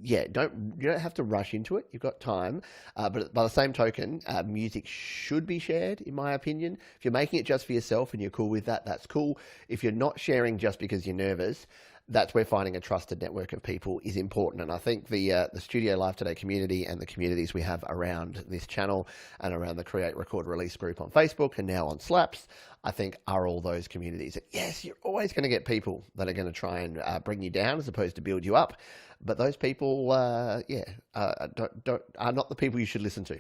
Yeah, you don't have to rush into it. You've got time. But by the same token, music should be shared, in my opinion. If you're making it just for yourself and you're cool with that, that's cool. If you're not sharing just because you're nervous, that's where finding a trusted network of people is important. And I think the Studio Live Today community and the communities we have around this channel and around the Create, Record, Release group on Facebook and now on Slaps, I think are all those communities. Yes, you're always going to get people that are going to try and bring you down as opposed to build you up. But those people, are not the people you should listen to.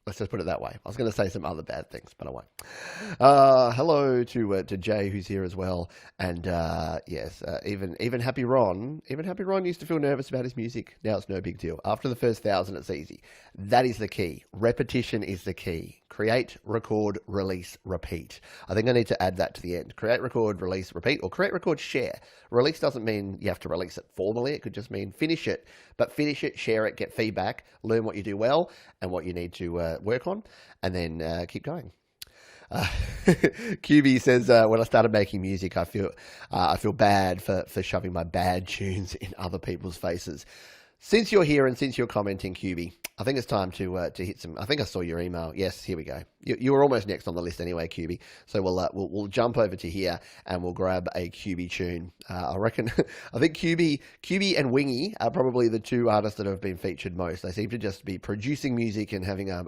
Let's just put it that way. I was going to say some other bad things, but I won't. Hello to Jay, who's here as well, and yes, even Happy Ron. Even Happy Ron used to feel nervous about his music. Now it's no big deal. After the first 1,000, it's easy. That is the key. Repetition is the key. Create, record, release, repeat. I think I need to add that to the end. Create, record, release, repeat, or create, record, share. Release doesn't mean you have to release it formally. It could just mean finish it. But finish it, share it, get feedback, learn what you do well and what you need to work on, and then keep going. QB says, when I started making music, I feel bad for shoving my bad tunes in other people's faces. Since you're here and since you're commenting, QB, I think it's time to hit some. I think I saw your email. Yes, here we go. You were almost next on the list anyway, QB. So we'll jump over to here and we'll grab a QB tune. I reckon. I think QB and Wingy are probably the two artists that have been featured most. They seem to just be producing music and having a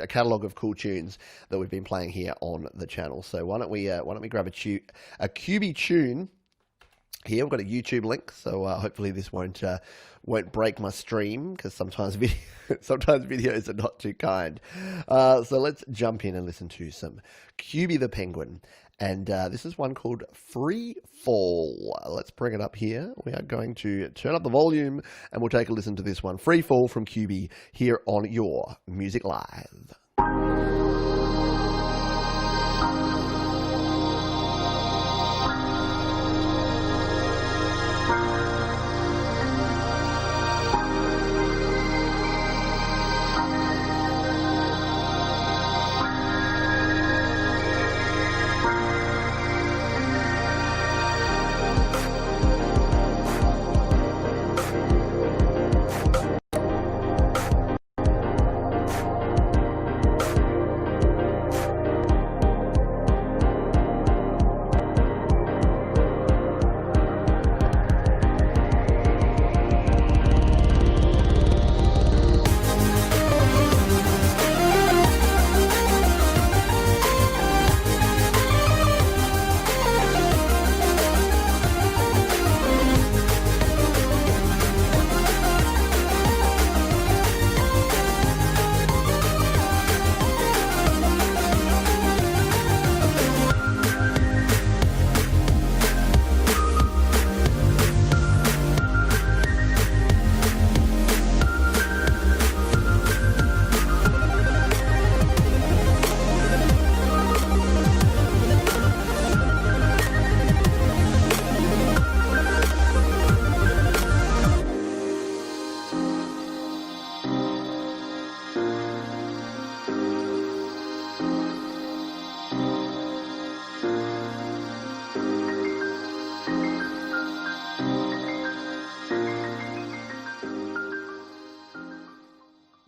catalog of cool tunes that we've been playing here on the channel. So why don't we grab a QB tune. Here we've got a YouTube link, so hopefully this won't break my stream because sometimes videos are not too kind. So let's jump in and listen to some QB the Penguin, and this is one called Free Fall. Let's bring it up here. We are going to turn up the volume, and we'll take a listen to this one, Free Fall from QB, here on Your Music Live.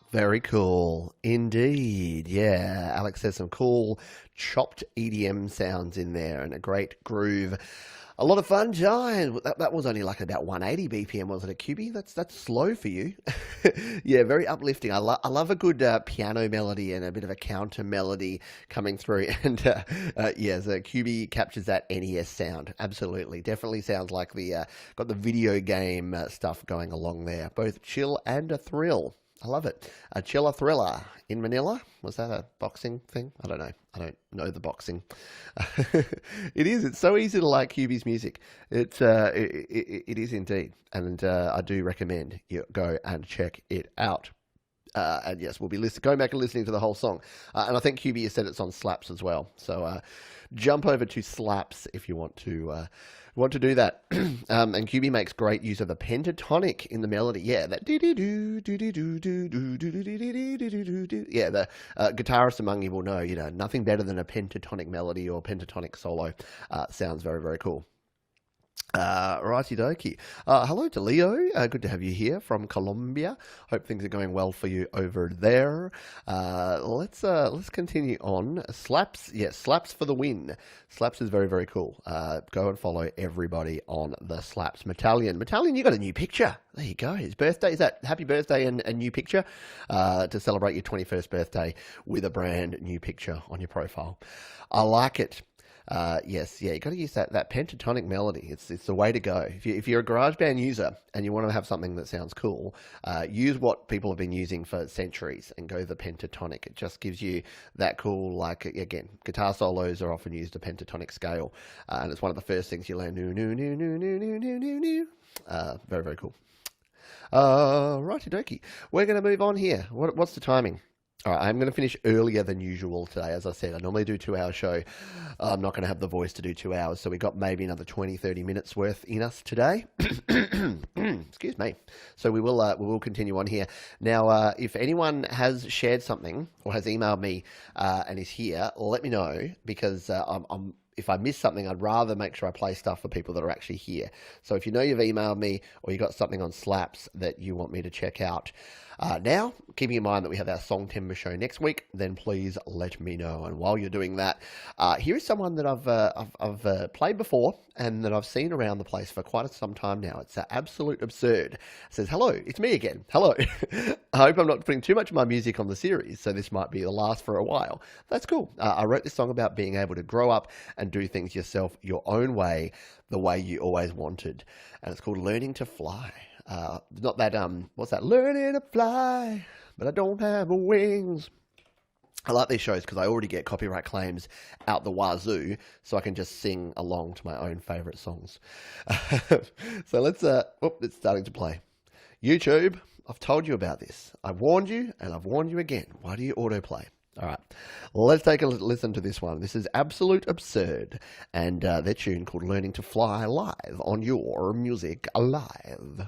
Very cool indeed. Yeah, Alex has some cool chopped EDM sounds in there and a great groove. A lot of fun, Giant. That was only like about 180 BPM, wasn't it, QB? That's slow for you. Yeah, very uplifting. I love a good piano melody and a bit of a counter melody coming through. And yeah, so QB captures that NES sound. Absolutely. Definitely sounds like got the video game stuff going along there. Both chill and a thrill. I love it. A chiller thriller in Manila. Was that a boxing thing? I don't know. I don't know the boxing. It is. It's so easy to like QB's music. It is indeed. And I do recommend you go and check it out. And yes, we'll be going back and listening to the whole song. And I think QB has said it's on Slaps as well. So jump over to Slaps if you want to do that. And QB makes great use of the pentatonic in the melody. Yeah, that yeah, the guitarists among you will know, nothing better than a pentatonic melody or pentatonic solo. Sounds very, very cool. Righty dokie. Hello to Leo. Good to have you here from Colombia. Hope things are going well for you over there. Let's continue on. Slaps, yes, Slaps for the win. Slaps is very, very cool. Go and follow everybody on the Slaps. Metallion, you got a new picture. There you go. His birthday, is that happy birthday and a new picture to celebrate your 21st birthday with a brand new picture on your profile. I like it. Yes, yeah, you got to use that pentatonic melody. It's the way to go. If you're a GarageBand user and you want to have something that sounds cool, use what people have been using for centuries and go the pentatonic. It just gives you that cool, like, again, guitar solos are often used a pentatonic scale, and it's one of the first things you learn. Very, very cool. Righty dokie. We're going to move on here. What's the timing? All right, I'm going to finish earlier than usual today. As I said, I normally do a 2-hour show. I'm not going to have the voice to do 2 hours, so we got maybe another 20, 30 minutes worth in us today. Excuse me. So we will continue on here. Now, if anyone has shared something or has emailed me and is here, let me know, because if I miss something, I'd rather make sure I play stuff for people that are actually here. So if you know you've emailed me or you got something on Slaps that you want me to check out, now, keeping in mind that we have our Song Timber show next week, then please let me know. And while you're doing that, here is someone that I've played before and that I've seen around the place for quite some time now. It's Absolute Absurd. It says, hello, it's me again. Hello. I hope I'm not putting too much of my music on the series, so this might be the last for a while. That's cool. I wrote this song about being able to grow up and do things yourself your own way, the way you always wanted. And it's called Learning to Fly. Not that, what's that? Learning to fly, but I don't have wings. I like these shows because I already get copyright claims out the wazoo, so I can just sing along to my own favourite songs. So let's, it's starting to play. YouTube, I've told you about this. I've warned you, and I've warned you again. Why do you autoplay? All right, let's take a listen to this one. This is Absolute Absurd, and their tune called Learning to Fly live on Your Music Alive.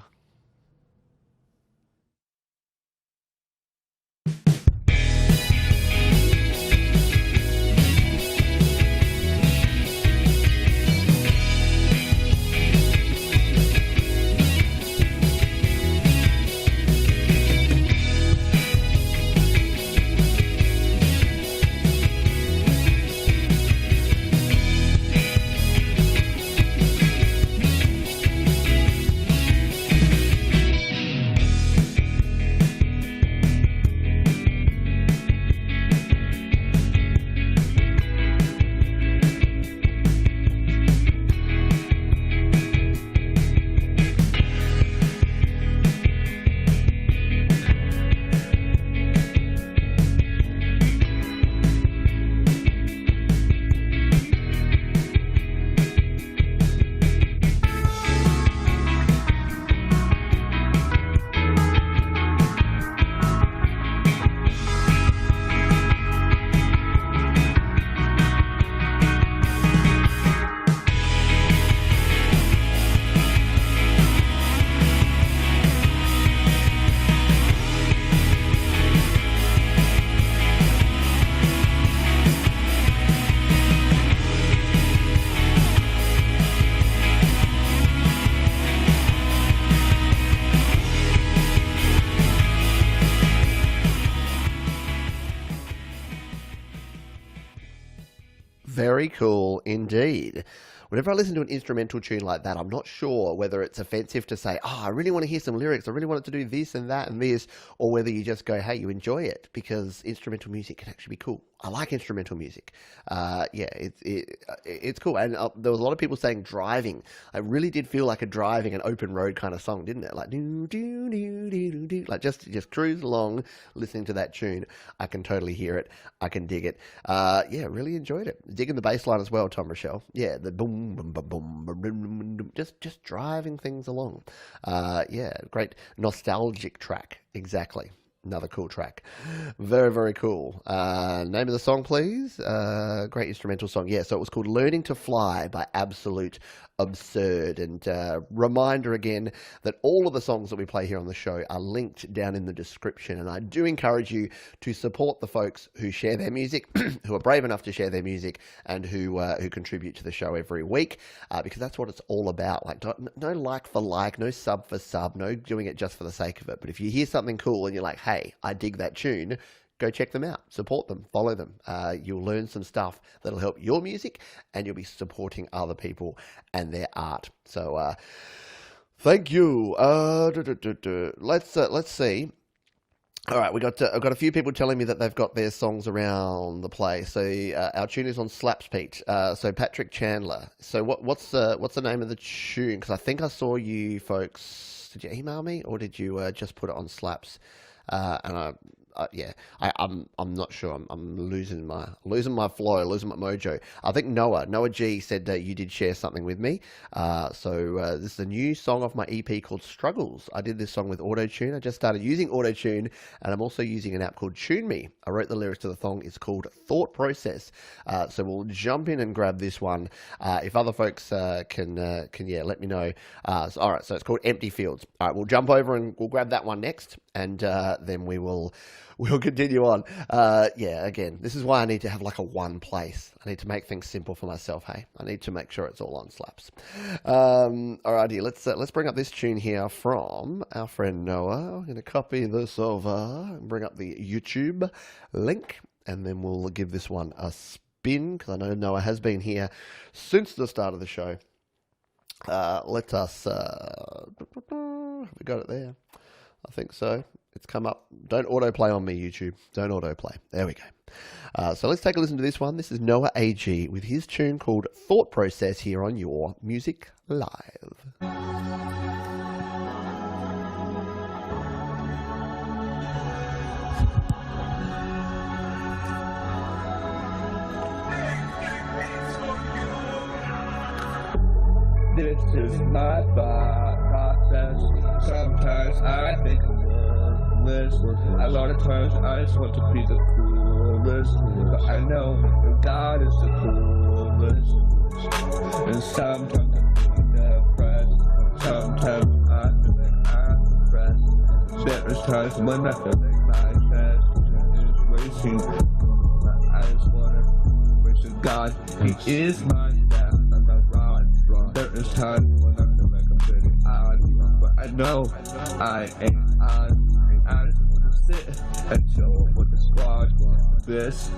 Very cool indeed. Whenever I listen to an instrumental tune like that, I'm not sure whether it's offensive to say, oh, I really want to hear some lyrics, I really want it to do this and that and this, or whether you just go, hey, you enjoy it, because instrumental music can actually be cool. I like instrumental music. It's cool. And there was a lot of people saying driving. It really did feel like a driving and open road kind of song, didn't it? Like do do do do do, like just cruise along, listening to that tune. I can totally hear it. I can dig it. Really enjoyed it. Digging the bass line as well, Tom Rochelle. Yeah, the boom boom boom boom, boom, boom, boom, just driving things along. Great nostalgic track. Exactly. Another cool track. Very, very cool. Name of the song, please. Great instrumental song. Yeah, so it was called Learning to Fly by Absolute Absurd. And reminder again that all of the songs that we play here on the show are linked down in the description. And I do encourage you to support the folks who share their music, who are brave enough to share their music, and who contribute to the show every week, because that's what it's all about. Like, no like for like, no sub for sub, no doing it just for the sake of it. But if you hear something cool and you're like, hey, I dig that tune, go check them out, support them, follow them. You'll learn some stuff that'll help your music, and you'll be supporting other people and their art. So thank you. Let's see. All right, I've got a few people telling me that they've got their songs around the place. So our tune is on Slaps, Pete. So Patrick Chandler. So what's the name of the tune? Because I think I saw you folks. Did you email me, or did you just put it on Slaps? And I'm not sure. I'm losing my flow, losing my mojo. I think Noah G said you did share something with me. So this is a new song off my EP called Struggles. I did this song with Auto-Tune. I just started using Auto-Tune, and I'm also using an app called Tune Me. I wrote the lyrics to the song. It's called Thought Process. So we'll jump in and grab this one. If other folks can let me know. All right, so it's called Empty Fields. All right, we'll jump over and we'll grab that one next, and then we'll continue on. Again, this is why I need to have like a one place. I need to make things simple for myself, hey? I need to make sure it's all on Slaps. Alrighty, let's bring up this tune here from our friend Noah. I'm going to copy this over and bring up the YouTube link, and then we'll give this one a spin, because I know Noah has been here since the start of the show. Let us... have we got it there? I think so. It's come up. Don't autoplay on me, YouTube. Don't autoplay. There we go. So let's take a listen to this one. This is Noah AG with his tune called Thought Process here on Your Music Live.
This is my thought process. Sometimes I think I'm worthless. A lot of times I just want to be the coolest, but I know that God is the coolest. And sometimes I feel depressed. Sometimes I feel like I'm depressed. There is times when I feel like my chest is racing. I just want to praise God. He is my staff and my rod. There is times when I feel like I'm pretty odd, but I know I ain't odd. I just want to sit and chill with the squad. This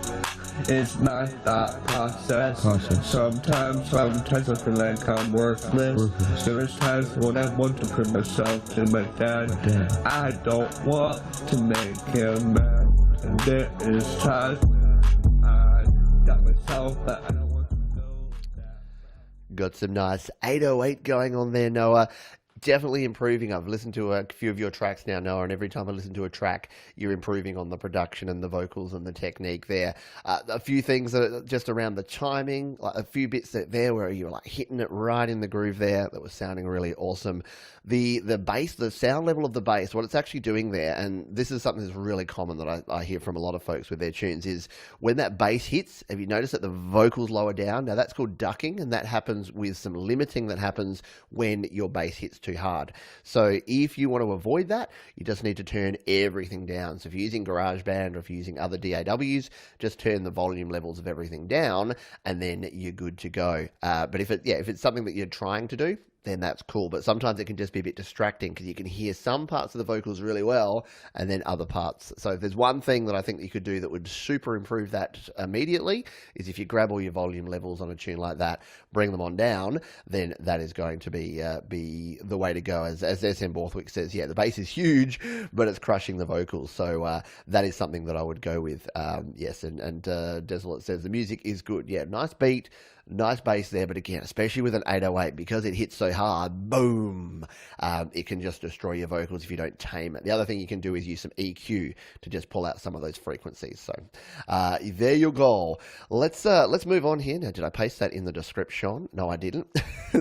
is my thought process. Sometimes I feel like I'm worthless. There is times when I want to put myself to my dad. I don't want to make him mad. And there is times when I got myself, but I don't want to know that.
Got some nice 808 going on there, Noah. Definitely improving. I've listened to a few of your tracks now, Noah, and every time I listen to a track, you're improving on the production and the vocals and the technique there. A few things that are just around the timing, like a few bits there where you're like hitting it right in the groove there. That was sounding really awesome. The bass, the sound level of the bass, what it's actually doing there, and this is something that's really common that I hear from a lot of folks with their tunes, is when that bass hits, have you noticed that the vocals lower down? Now that's called ducking, and that happens with some limiting that happens when your bass hits too hard. So if you want to avoid that, you just need to turn everything down. So if you're using GarageBand or if you're using other DAWs, just turn the volume levels of everything down, and then you're good to go. But if it's something that you're trying to do, then that's cool. But sometimes it can just be a bit distracting because you can hear some parts of the vocals really well and then other parts. So if there's one thing that I think that you could do that would super improve that immediately, is if you grab all your volume levels on a tune like that, bring them on down, then that is going to be the way to go. As SM Borthwick says, yeah, the bass is huge, but it's crushing the vocals. So that is something that I would go with. Yes, and Desolate says the music is good. Yeah, nice beat. Nice bass there, but again, especially with an 808, because it hits so hard, boom, it can just destroy your vocals if you don't tame it. The other thing you can do is use some EQ to just pull out some of those frequencies. So there you go. Let's move on here. Now, did I paste that in the description? No, I didn't.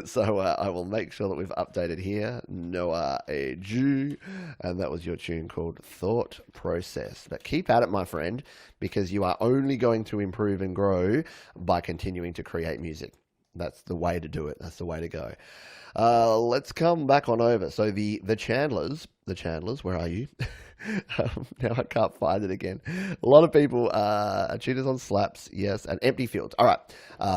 So I will make sure that we've updated here. Noah AG, and that was your tune called Thought Process. But keep at it, my friend, because you are only going to improve and grow by continuing to create music. That's the way to do it. That's the way to go. Let's come back on over. So the Chandlers, where are you? Now I can't find it again. A lot of people are tuners on Slaps, yes, and Empty Fields. All right,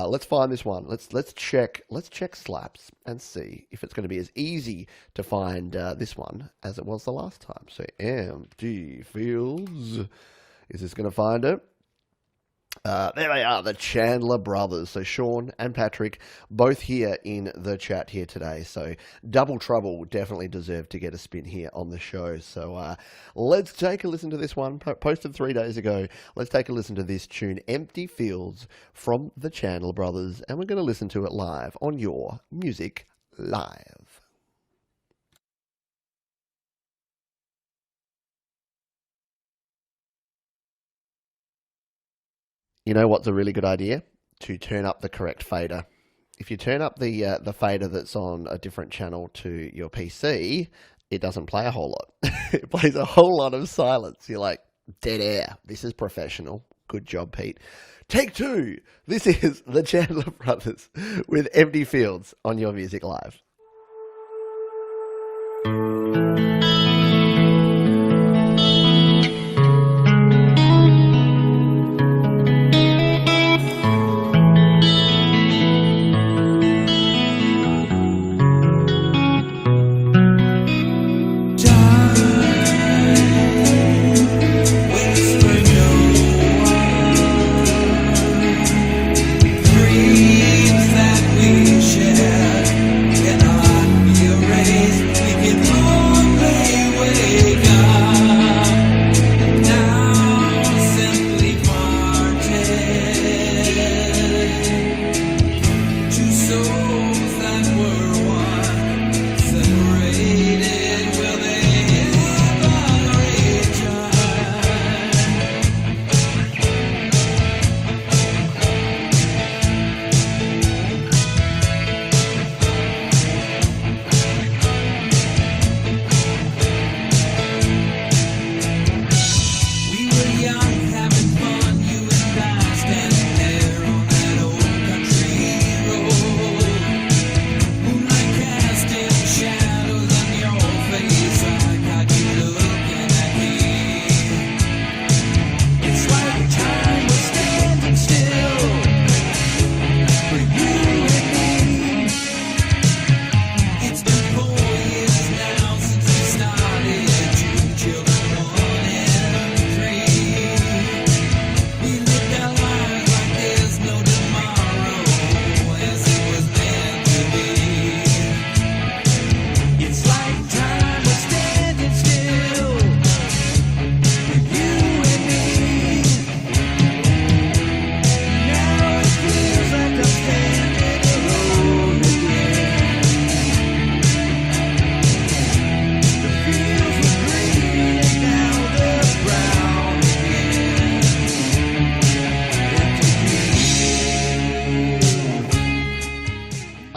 let's find this one. Let's check Slaps and see if it's going to be as easy to find this one as it was the last time. So Empty Fields, is this going to find it? There they are, the Chandler Brothers. So Sean and Patrick, both here in the chat here today. So Double Trouble definitely deserved to get a spin here on the show. So let's take a listen to this one, posted 3 days ago. Let's take a listen to this tune, Empty Fields, from the Chandler Brothers. And we're going to listen to it live on Your Music Live. You know what's a really good idea? To turn up the correct fader. If you turn up the fader that's on a different channel to your PC, it doesn't play a whole lot. It plays a whole lot of silence. You're like, dead air. This is professional. Good job, Pete. Take two. This is the Chandler Brothers with Empty Fields on Your Music Live.
Dreams that we share cannot be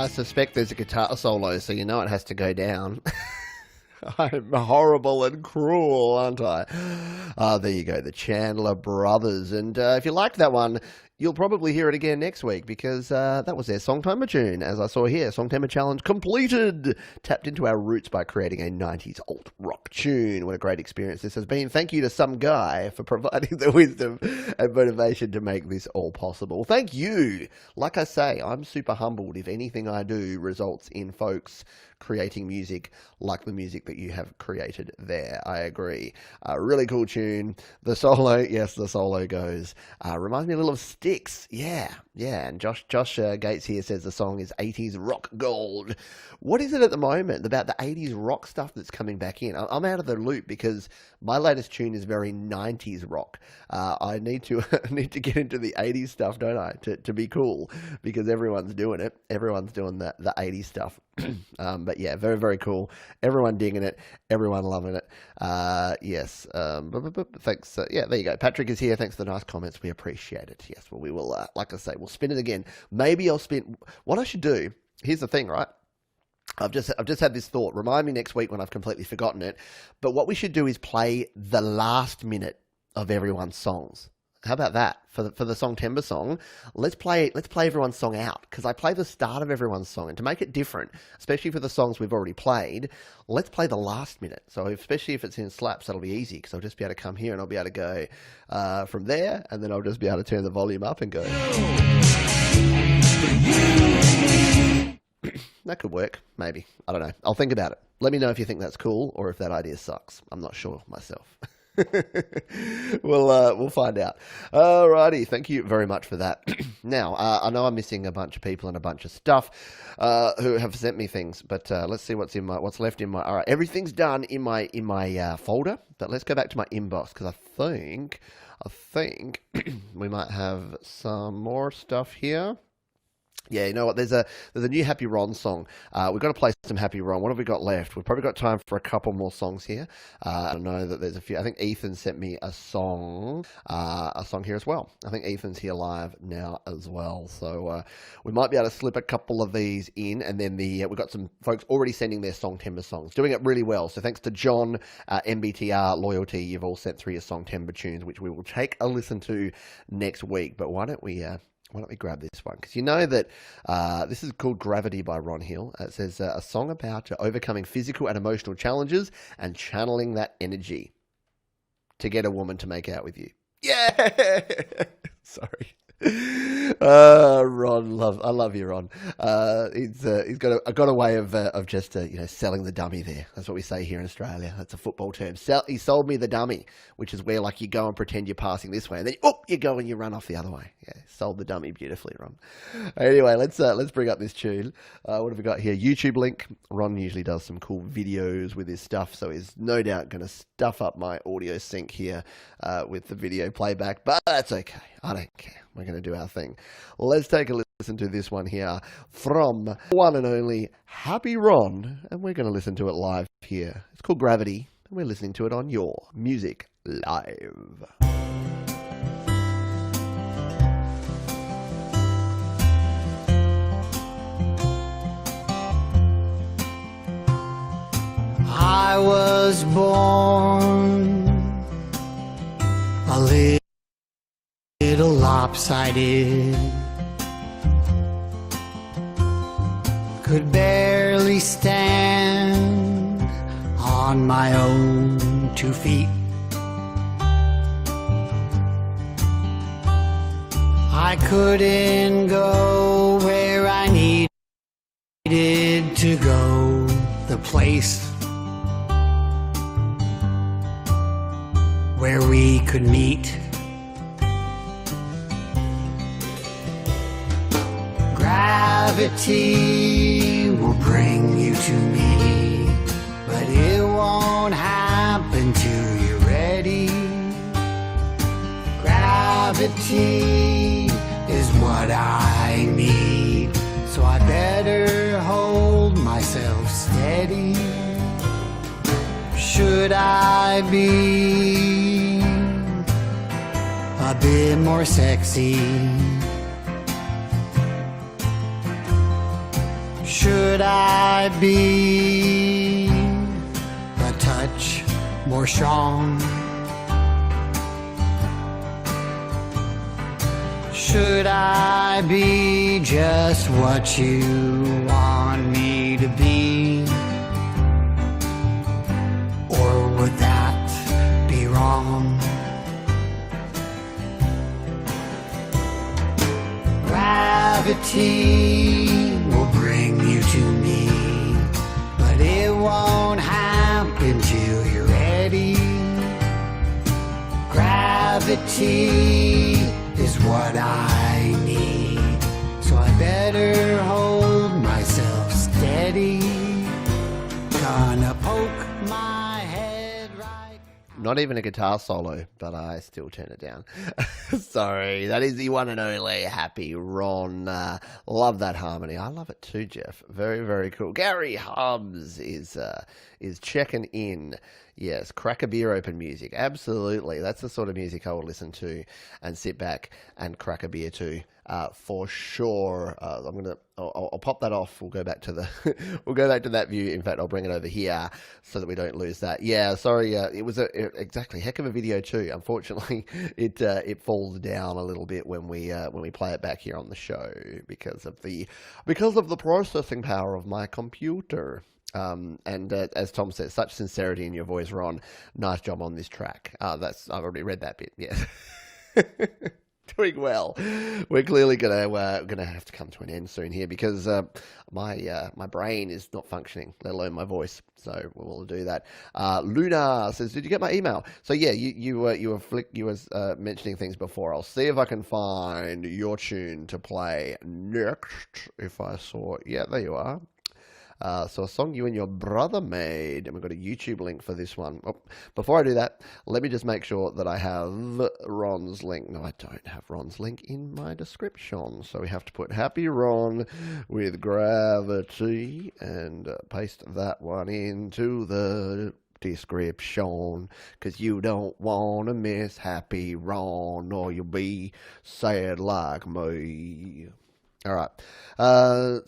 suspect there's a guitar solo, so you know it has to go down. I'm horrible and cruel, aren't I? There you go, the Chandler Brothers. And if you liked that one, you'll probably hear it again next week, because that was their Songtimer tune, as I saw here. Songtimer Challenge completed. Tapped into our roots by creating a 90s alt rock tune. What a great experience this has been. Thank you to some guy for providing the wisdom and motivation to make this all possible. Thank you. Like I say, I'm super humbled if anything I do results in folks creating music like the music that you have created there. I agree. Really cool tune. The solo, yes, the solo goes. Reminds me a little of Styx. Yeah, Yeah, and Josh Gates here says the song is 80s rock gold. What is it at the moment about the 80s rock stuff that's coming back in? I'm out of the loop because my latest tune is very 90s rock. I need to need to get into the 80s stuff, don't I, to be cool, because everyone's doing it. Everyone's doing the 80s stuff. But yeah, very, very cool. Everyone digging it. Everyone loving it. Yes. Thanks. Yeah, there you go. Patrick is here. Thanks for the nice comments. We appreciate it. Yes, well, we will, like I say, we'll spin it again. Maybe I'll spin. What I should do, here's the thing, right? I've just had this thought. Remind me next week when I've completely forgotten it. But what we should do is play the last minute of everyone's songs. How about that for the Songtember song? Let's play everyone's song out, because I play the start of everyone's song, and to make it different, especially for the songs we've already played, let's play the last minute. So especially if it's in slaps, that'll be easy, because I'll just be able to come here and I'll be able to go from there, and then I'll just be able to turn the volume up and go. That could work, maybe. I don't know. I'll think about it. Let me know if you think that's cool or if that idea sucks. I'm not sure myself. We'll find out. Alrighty, thank you very much for that. Now, I know I'm missing a bunch of people and a bunch of stuff who have sent me things, but let's see what's left in my. All right, everything's done in my folder, but let's go back to my inbox, because I think we might have some more stuff here. Yeah, you know what? There's a new Happy Ron song. We've got to play some Happy Ron. What have we got left? We've probably got time for a couple more songs here. I know that there's a few. I think Ethan sent me a song here as well. I think Ethan's here live now as well. So we might be able to slip a couple of these in, and then we've got some folks already sending their Songtember songs, doing it really well. So thanks to John, MBTR, Loyalty, you've all sent through your Songtember tunes, which we will take a listen to next week. But why don't we grab this one? Because you know that this is called Gravity by Ron Hill. It says a song about overcoming physical and emotional challenges and channeling that energy to get a woman to make out with you. Yeah! Sorry. Ron, I love you, Ron. He's got a way of just selling the dummy there. That's what we say here in Australia. That's a football term. He sold me the dummy, which is where like you go and pretend you're passing this way, and then you go and you run off the other way. Yeah, sold the dummy beautifully, Ron. Anyway, let's bring up this tune. What have we got here? YouTube link. Ron usually does some cool videos with his stuff, so he's no doubt going to stuff up my audio sync here with the video playback, but that's okay. I don't care. We're going to do our thing. Let's take a listen to this one here from one and only Happy Ron, and we're going to listen to it live here. It's called Gravity, and we're listening to it on Your Music Live.
I was born a little lopsided, could barely stand on my own 2 feet. I couldn't go where I needed to go, the place where we could meet. Gravity will bring you to me, but it won't happen till you're ready. Gravity is what I need, so I better hold myself steady. Should I be a bit more sexy? Should I be a touch more strong? Should I be just what you want me to be? Or would that be wrong? Gravity will bring you to me, but it won't happen till you're ready. Gravity is what I need. better hold myself steady. Gonna poke my head right.
Not even a guitar solo, but I still turn it down. Sorry, that is the one and only Happy Ron. Love that harmony. I love it too, Jeff. Very, very cool. Gary Hubbs is checking in. Yes, crack a beer open music. Absolutely. That's the sort of music I will listen to and sit back and crack a beer to, for sure. I'll pop that off. We'll go back to that view. In fact, I'll bring it over here so that we don't lose that. Yeah, sorry. It was exactly heck of a video too. Unfortunately, it falls down a little bit when we play it back here on the show because of the processing power of my computer. And as Tom says, such sincerity in your voice, Ron. Nice job on this track. I've already read that bit. Yeah, doing well. We're clearly gonna have to come to an end soon here because my brain is not functioning, let alone my voice. So we'll do that. Luna says, "Did you get my email?" So yeah, you were mentioning things before. I'll see if I can find your tune to play next. If I saw, yeah, there you are. So a song you and your brother made, and we've got a YouTube link for this one. Oh, before I do that, let me just make sure that I have Ron's link. No, I don't have Ron's link in my description, so we have to put Happy Ron with Gravity and paste that one into the description, because you don't want to miss Happy Ron, or you'll be sad like me. All right.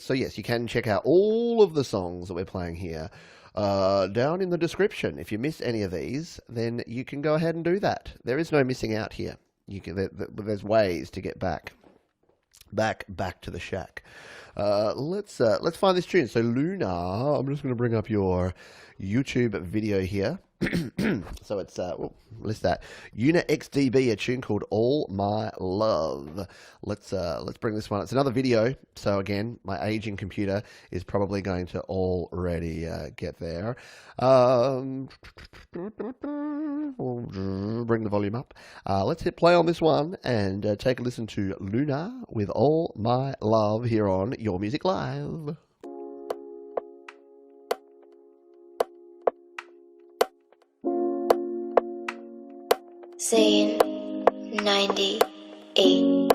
So yes, you can check out all of the songs that we're playing here down in the description. If you miss any of these, then you can go ahead and do that. There is no missing out here. There's ways to get back to the shack. Let's find this tune. So Luna, I'm just going to bring up your YouTube video here. So it's list that Una XDB, a tune called All My Love. Let's bring this one. It's another video, so again, my aging computer is probably going to already get there. We'll bring the volume up. Let's hit play on this one and take a listen to Luna with All My Love here on Your Music Live.
Zane 98.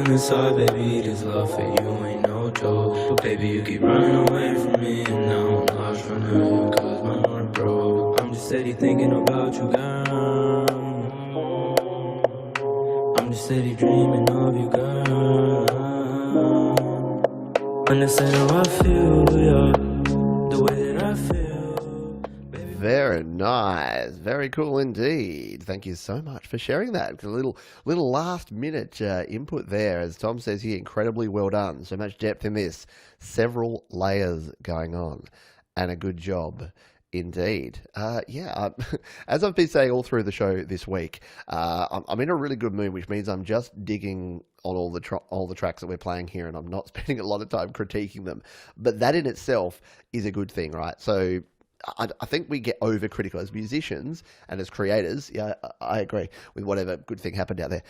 Inside, baby, this love for you ain't no joke. But baby, you keep running away from me, and now I'm lost from you, cause my heart broke. I'm just steady thinking about you, girl. I'm just steady dreaming of you, girl. When I say how I feel, yeah, the way that I feel, baby.
Very nice. Very cool indeed. Thank you so much for sharing that. A little last minute input there. As Tom says here, incredibly well done. So much depth in this. Several layers going on. And a good job indeed. As I've been saying all through the show this week, I'm in a really good mood, which means I'm just digging on all the tracks that we're playing here, and I'm not spending a lot of time critiquing them. But that in itself is a good thing, right? So I think we get overcritical as musicians and as creators. Yeah, I agree with whatever good thing happened out there.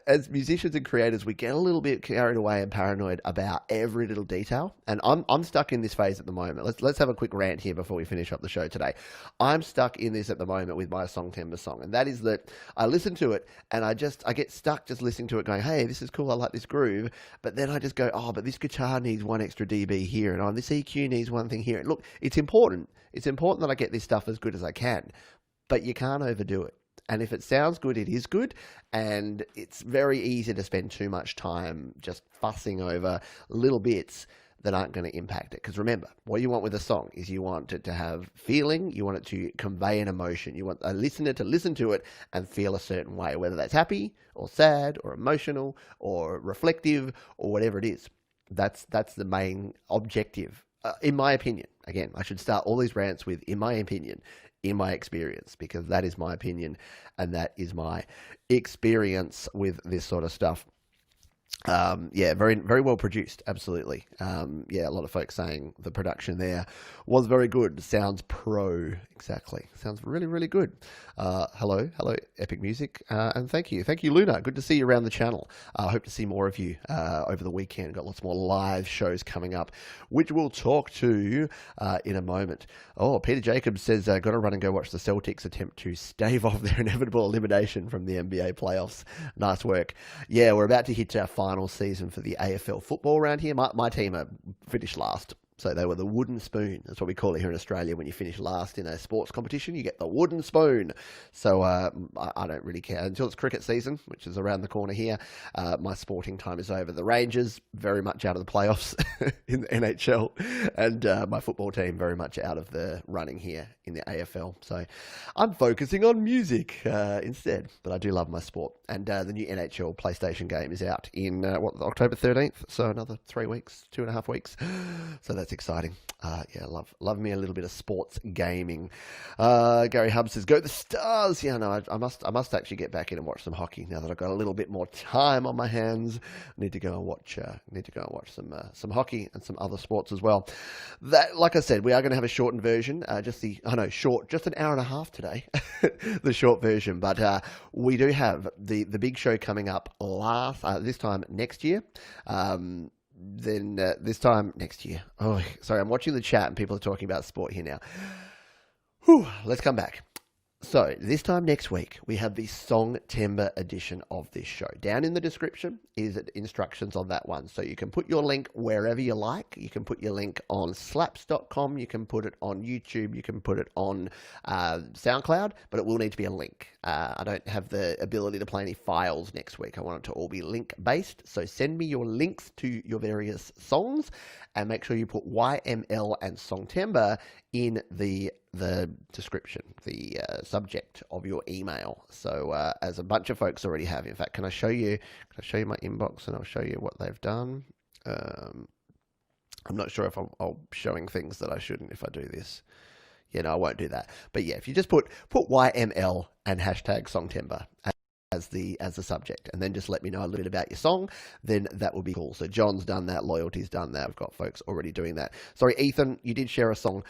As musicians and creators, we get a little bit carried away and paranoid about every little detail. And I'm stuck in this phase at the moment. Let's have a quick rant here before we finish up the show today. I'm stuck in this at the moment with my Songtember song, and that is that I listen to it and I get stuck just listening to it, going, "Hey, this is cool. I like this groove." But then I just go, "Oh, but this guitar needs one extra dB here, and this EQ needs one thing here." And look, it's important. It's important that I get this stuff as good as I can, but you can't overdo it. And if it sounds good, it is good. And it's very easy to spend too much time just fussing over little bits that aren't going to impact it. Because remember, what you want with a song is you want it to have feeling, you want it to convey an emotion, you want a listener to listen to it and feel a certain way, whether that's happy or sad or emotional or reflective or whatever it is. That's the main objective, in my opinion. Again, I should start all these rants with, in my opinion, in my experience, because that is my opinion and that is my experience with this sort of stuff. Very, very well produced. Absolutely. A lot of folks saying the production there was very good. Sounds pro. Exactly. Sounds really, really good. Hello, Epic Music. And thank you, Luna. Good to see you around the channel. I hope to see more of you over the weekend. Got lots more live shows coming up, which we'll talk to in a moment. Oh, Peter Jacobs says, got to run and go watch the Celtics attempt to stave off their inevitable elimination from the NBA playoffs. Nice work. Yeah, we're about to hit our final season for the AFL football around here. My team are finished last. So they were the wooden spoon. That's what we call it here in Australia. When you finish last in a sports competition, you get the wooden spoon. So I don't really care. Until it's cricket season, which is around the corner here, my sporting time is over. The Rangers, very much out of the playoffs in the NHL. And my football team, very much out of the running here in the AFL. So I'm focusing on music instead. But I do love my sport. And the new NHL PlayStation game is out in, October 13th? So another 3 weeks, 2.5 weeks. So that's exciting. Love me a little bit of sports gaming. Gary Hubb says, "Go the Stars!" Yeah, no, I must actually get back in and watch some hockey now that I've got a little bit more time on my hands. Need to go and watch some hockey and some other sports as well. That, like I said, we are going to have a shortened version. Just an hour and a half today, the short version. But we do have the big show coming up this time next year. This time next year. Oh, sorry, I'm watching the chat and people are talking about sport here now. Whew, let's come back. So this time next week, we have the Songtember edition of this show. Down in the description is instructions on that one. So you can put your link wherever you like. You can put your link on slaps.com. You can put it on YouTube. You can put it on SoundCloud, but it will need to be a link. I don't have the ability to play any files next week. I want it to all be link-based. So send me your links to your various songs and make sure you put YML and Songtember in the description, the subject of your email. So as a bunch of folks already have. In fact, can I show you my inbox and I'll show you what they've done? I'm not sure if I'm showing things that I shouldn't if I do this. Yeah, no, I won't do that. But yeah, if you just put YML and hashtag Songtember as the subject, and then just let me know a little bit about your song, then that would be cool. So John's done that, Loyalty's done that. I've got folks already doing that. Sorry, Ethan, you did share a song.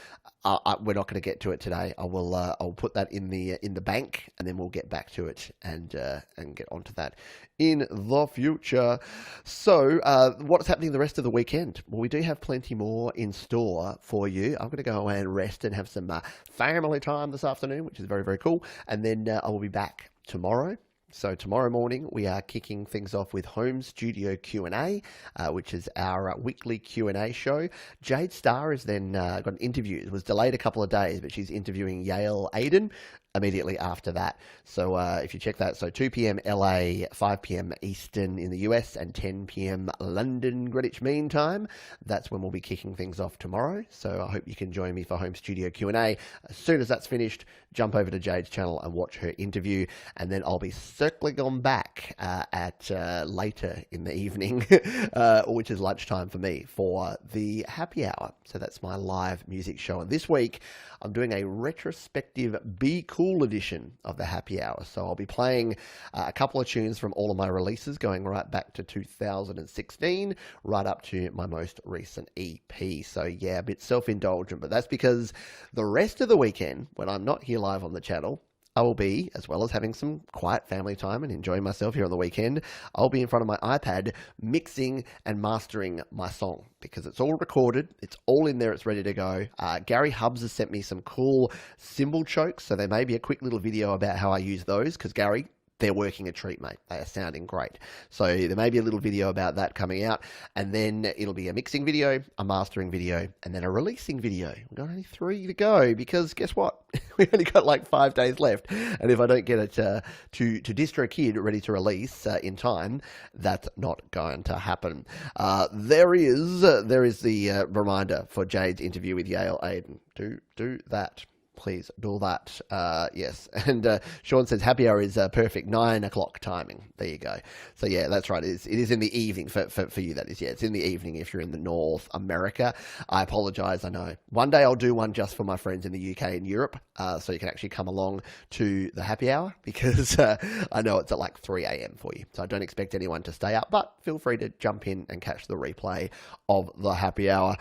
We're not going to get to it today. I'll put that in the bank, and then we'll get back to it and get onto that in the future. So what's happening the rest of the weekend? Well, we do have plenty more in store for you. I'm going to go away and rest and have some family time this afternoon, which is very, very cool. And then I will be back tomorrow. So tomorrow morning, we are kicking things off with Home Studio Q&A, which is our weekly Q&A show. Jade Starr has then got an interview. It was delayed a couple of days, but she's interviewing Yael Aiden immediately after that. So if you check that, so 2 p.m. LA, 5 p.m. Eastern in the US, and 10 p.m. London Greenwich Mean Time. That's when we'll be kicking things off tomorrow. So I hope you can join me for Home Studio Q&A. As soon as that's finished, jump over to Jade's channel and watch her interview, and then I'll be circling on back at later in the evening, which is lunchtime for me, for the happy hour. So that's my live music show. And this week, I'm doing a retrospective Be Cool cool edition of the Happy Hour. So I'll be playing a couple of tunes from all of my releases going right back to 2016, right up to my most recent EP. So yeah, a bit self-indulgent, but that's because the rest of the weekend, when I'm not here live on the channel, I will be, as well as having some quiet family time and enjoying myself here on the weekend, I'll be in front of my iPad mixing and mastering my song because it's all recorded, it's all in there, it's ready to go. Gary Hubbs has sent me some cool cymbal chokes, so there may be a quick little video about how I use those because Gary, they're working a treat, mate. They are sounding great. So there may be a little video about that coming out, and then it'll be a mixing video, a mastering video, and then a releasing video. We've got only 3 to go because guess what? We've only got like 5 days left, and if I don't get it to DistroKid ready to release in time, that's not going to happen. There is the reminder for Jade's interview with Yale Aiden. Do that. Please do that. Yes. And Sean says happy hour is perfect. 9 o'clock timing. There you go. So yeah, that's right. It is in the evening for you. That is. Yeah, it's in the evening if you're in the North America. I apologize. I know. One day I'll do one just for my friends in the UK and Europe. So you can actually come along to the happy hour because I know it's at like 3 a.m. for you. So I don't expect anyone to stay up, but feel free to jump in and catch the replay of the happy hour.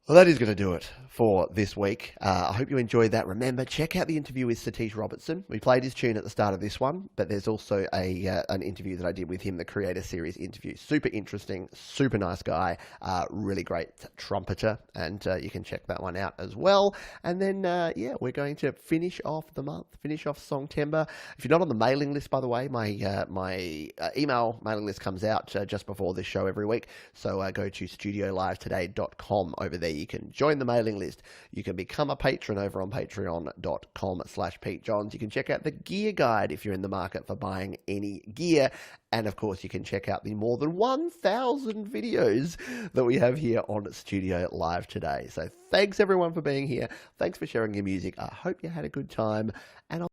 Well, that is going to do it for this week. I hope you enjoyed that. Remember, check out the interview with Satish Robertson. We played his tune at the start of this one, but there's also an interview that I did with him, the Creator Series interview. Super interesting, super nice guy, really great trumpeter, and you can check that one out as well. And then, yeah, we're going to finish off the month, finish off Songtember. If you're not on the mailing list, by the way, my email mailing list comes out just before this show every week. So go to studiolivetoday.com. Over there, you can join the mailing list. You can become a patron over on patreon.com/PeteJohns. You can check out the gear guide if you're in the market for buying any gear. And of course, you can check out the more than 1,000 videos that we have here on Studio Live today. So thanks everyone for being here. Thanks for sharing your music. I hope you had a good time. And